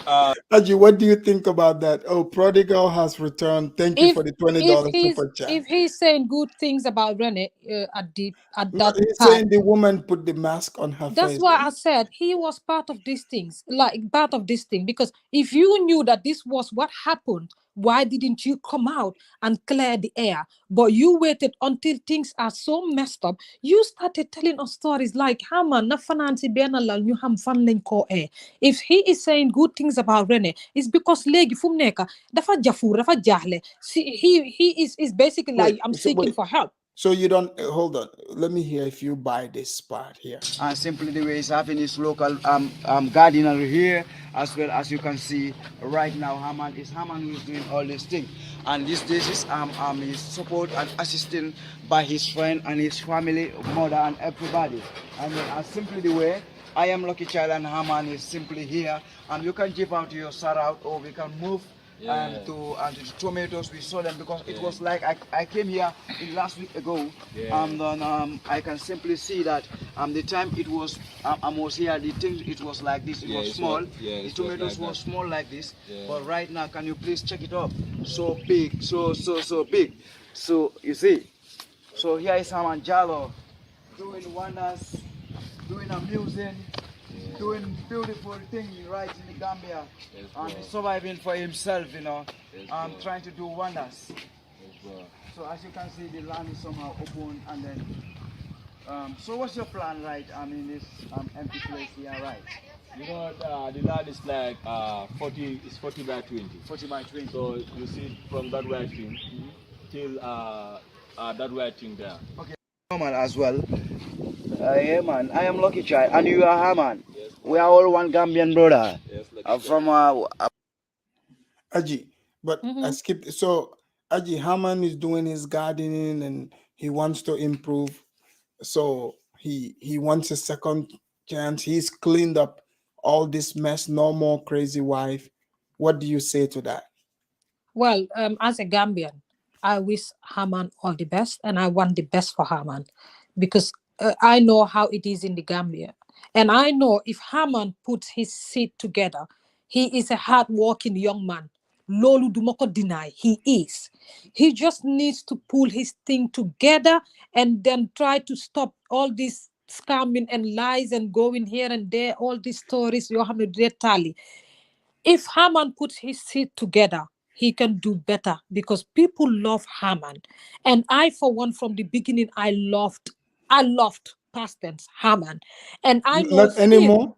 Aji, what do you think about that? Oh, Prodigal has returned. Thank you for the $20 super chat. If he's saying good things about Rene at Well, that he's time, saying the woman put the mask on her that's face. why I said he was part of these things. Like part of this thing, because if you knew that this was what happened, why didn't you come out and clear the air? But you waited until things are so messed up. You started telling us stories like Haman na fanansi bena la ñu xam fan lañ ko air. If he is saying good things about Rene, it's because legi fu mu nekk dafa jafur dafa jaaxle. He is basically like, I'm seeking for help. So you don't hold on. Let me hear if you buy this part here. And simply the way he's having his local gardener here, as well as you can see right now. Haman who is doing all these things, and this is his support and assisting by his friend and his family, mother and everybody. And simply the way I am Lucky Child and Haman is simply here, and you can give out your shout out, or we can move to the tomatoes. We saw them because it was like I came here last week ago, and then I can simply see that the time it was I was here, the thing it was like this. It was small. The tomatoes were small like this, but right now, can you please check it up? So big, so big. So you see, so here is Haman Jallow doing wonders, doing amusing, doing beautiful things right in the Gambia, and surviving for himself, trying to do wonders. So as you can see, the land is somehow open, and then, so what's your plan, right? I mean, this empty place here, right? The land is like 40 by 20. 40 by 20. So you see from that white thing till that white thing there. Okay, Haman as well. Yeah, man, I am Lucky Child, and you are Haman. Yes, we are all one Gambian brother. Yes, from Aji, but I skipped. So Aji, Haman is doing his gardening and he wants to improve. So he wants a second chance. He's cleaned up all this mess. No more crazy wife. What do you say to that? Well, as a Gambian, I wish Haman all the best, and I want the best for Haman, because I know how it is in the Gambia. And I know if Haman puts his seat together, he is a hard-working young man. Lolu Dumoko deny, he is. He just needs to pull his thing together and then try to stop all this scamming and lies and going here and there, all these stories. You have to tally. If Haman puts his seat together, he can do better, because people love Haman. And I, for one, from the beginning, I loved past tense Haman. And I know not still, anymore.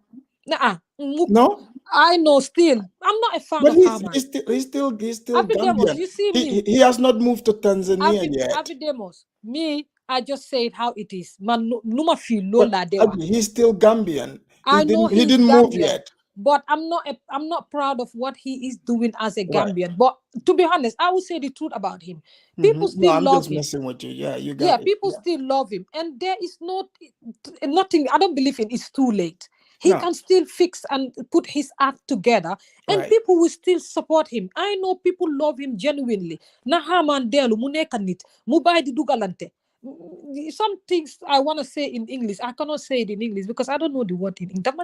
No, I know still. I'm not a fan But of Haman. he's still Abidemos, Gambian. you see me. He has not moved to Tanzania yet. Abidemos, me, I just say it how it is. Man, numa feel But lola dewa. he's still Gambian. I know He didn't move yet. But I'm not proud of what he is doing as a Gambian. But to be honest, I will say the truth about him. People still I'm love just him. messing with you. Yeah, you got it. People still love him, and there is nothing. I don't believe in. It's too late. He can still fix and put his act together, and people will still support him. I know people love him genuinely. Nahaman delu munekanit mubai di dugalante. Some things I want to say in English, I cannot say it in English because I don't know the word in English.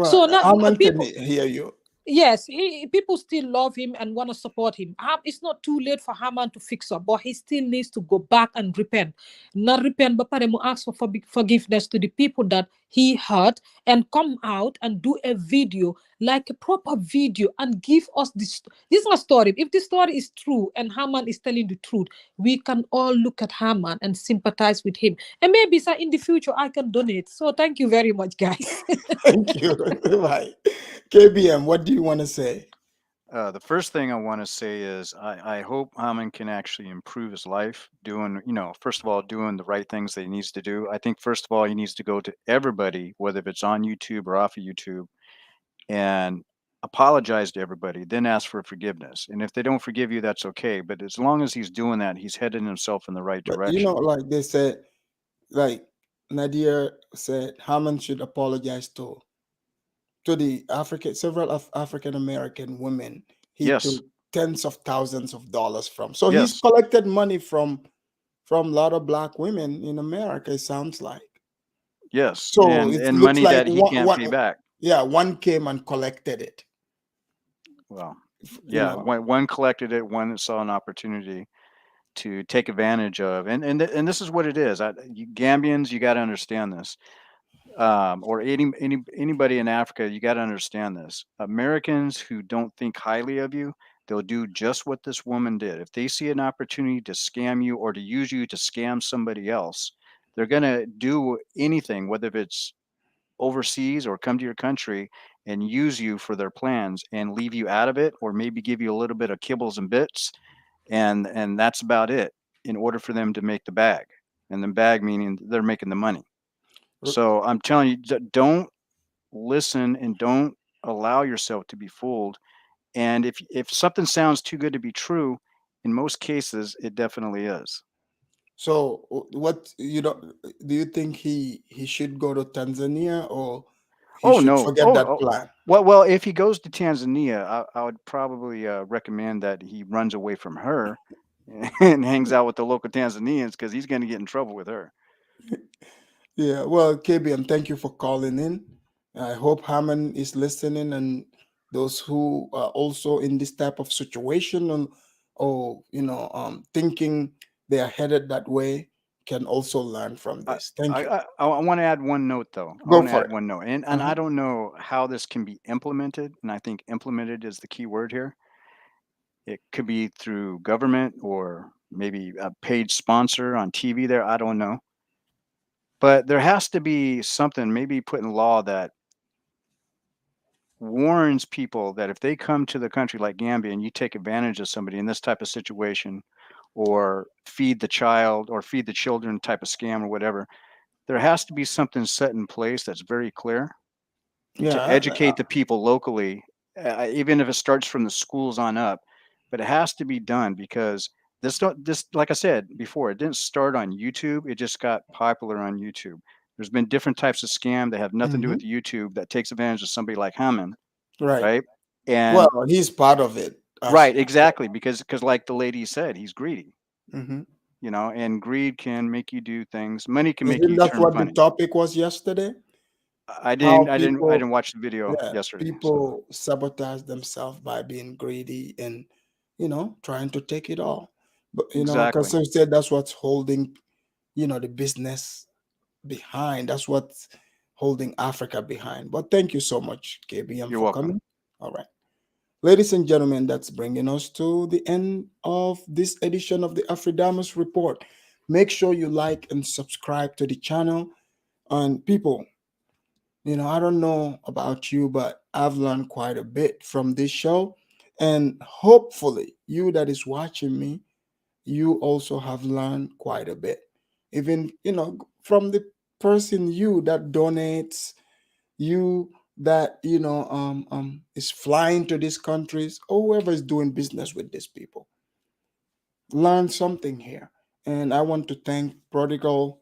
So now people can hear you. Yes, people still love him and want to support him. It's not too late for Haman to fix up, but he still needs to go back and repent. Not repent, but ask for forgiveness to the people that he hurt, and come out and do a video, like a proper video, and give us this. This is a story. If this story is true and Haman is telling the truth, we can all look at Haman and sympathize with him. And maybe in the future I can donate. So thank you very much, guys. Thank you. Bye. KBM, what do you want to say? The first thing I want to say is I hope Haman can actually improve his life, doing, first of all, doing the right things that he needs to do. I think, first of all, he needs to go to everybody, whether it's on YouTube or off of YouTube, and apologize to everybody, then ask for forgiveness. And if they don't forgive you, that's okay. But as long as he's doing that, he's heading himself in the right direction. Like they said, like Nadia said, Haman should apologize to the several African American women he took tens of thousands of dollars from. So he's collected money from a lot of black women in America, it sounds like. Yes. So and money that he can't pay back. Yeah, one came and collected it. Well, yeah, one collected it, one saw an opportunity to take advantage of. And this is what it is. Gambians, you got to understand this. or anybody in Africa, you got to understand this. Americans who don't think highly of you, they'll do just what this woman did. If they see an opportunity to scam you or to use you to scam somebody else, they're going to do anything, whether it's overseas or come to your country and use you for their plans and leave you out of it, or maybe give you a little bit of kibbles and bits, and that's about it, in order for them to make the bag. And the bag meaning they're making the money. So I'm telling you, don't listen and don't allow yourself to be fooled. And if something sounds too good to be true, in most cases it definitely is. So what do you think he should go to Tanzania, or he Oh should no. forget that plan? Well, if he goes to Tanzania, I would probably recommend that he runs away from her and hangs out with the local Tanzanians, because he's going to get in trouble with her. Yeah, well, KBM, thank you for calling in. I hope Haman is listening, and those who are also in this type of situation, and or thinking they are headed that way, can also learn from I this. Thank you. I want to add one note though. I Go want to for add it. one note, and Uh-huh. I don't know how this can be implemented, and I think implemented is the key word here. It could be through government or maybe a paid sponsor on TV there. I don't know. But there has to be something maybe put in law that warns people that if they come to the country like Gambia and you take advantage of somebody in this type of situation, or feed the child or feed the children type of scam or whatever, there has to be something set in place that's very clear Yeah, to educate the people locally, even if it starts from the schools on up. But it has to be done, because this, like I said before, it didn't start on YouTube. It just got popular on YouTube. There's been different types of scam that have nothing to do with YouTube that takes advantage of somebody like Haman, right. right? And Well, he's part of it. right, exactly, because like the lady said, he's greedy, Mm-hmm. and greed can make you do things. Money can make Isn't you that turn what the funny. topic was yesterday? I How didn't I people, didn't watch the video yeah, yesterday. So people sabotage themselves by being greedy and trying to take it all. But because exactly. I said that's what's holding the business behind. That's what's holding Africa behind. But thank you so much, KBM, You're for welcome. coming. All right. Ladies and gentlemen, that's bringing us to the end of this edition of the Afridamus Report. Make sure you like and subscribe to the channel. And people, I don't know about you, but I've learned quite a bit from this show. And hopefully, you that is watching me, you also have learned quite a bit. Even, from the person you that donates, you that is flying to these countries, or whoever is doing business with these people, learn something here. And I want to thank Prodigal,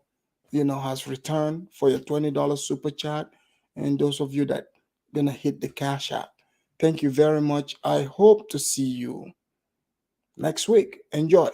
has returned for your $20 super chat, and those of you that gonna hit the cash app, thank you very much. I hope to see you next week. Enjoy.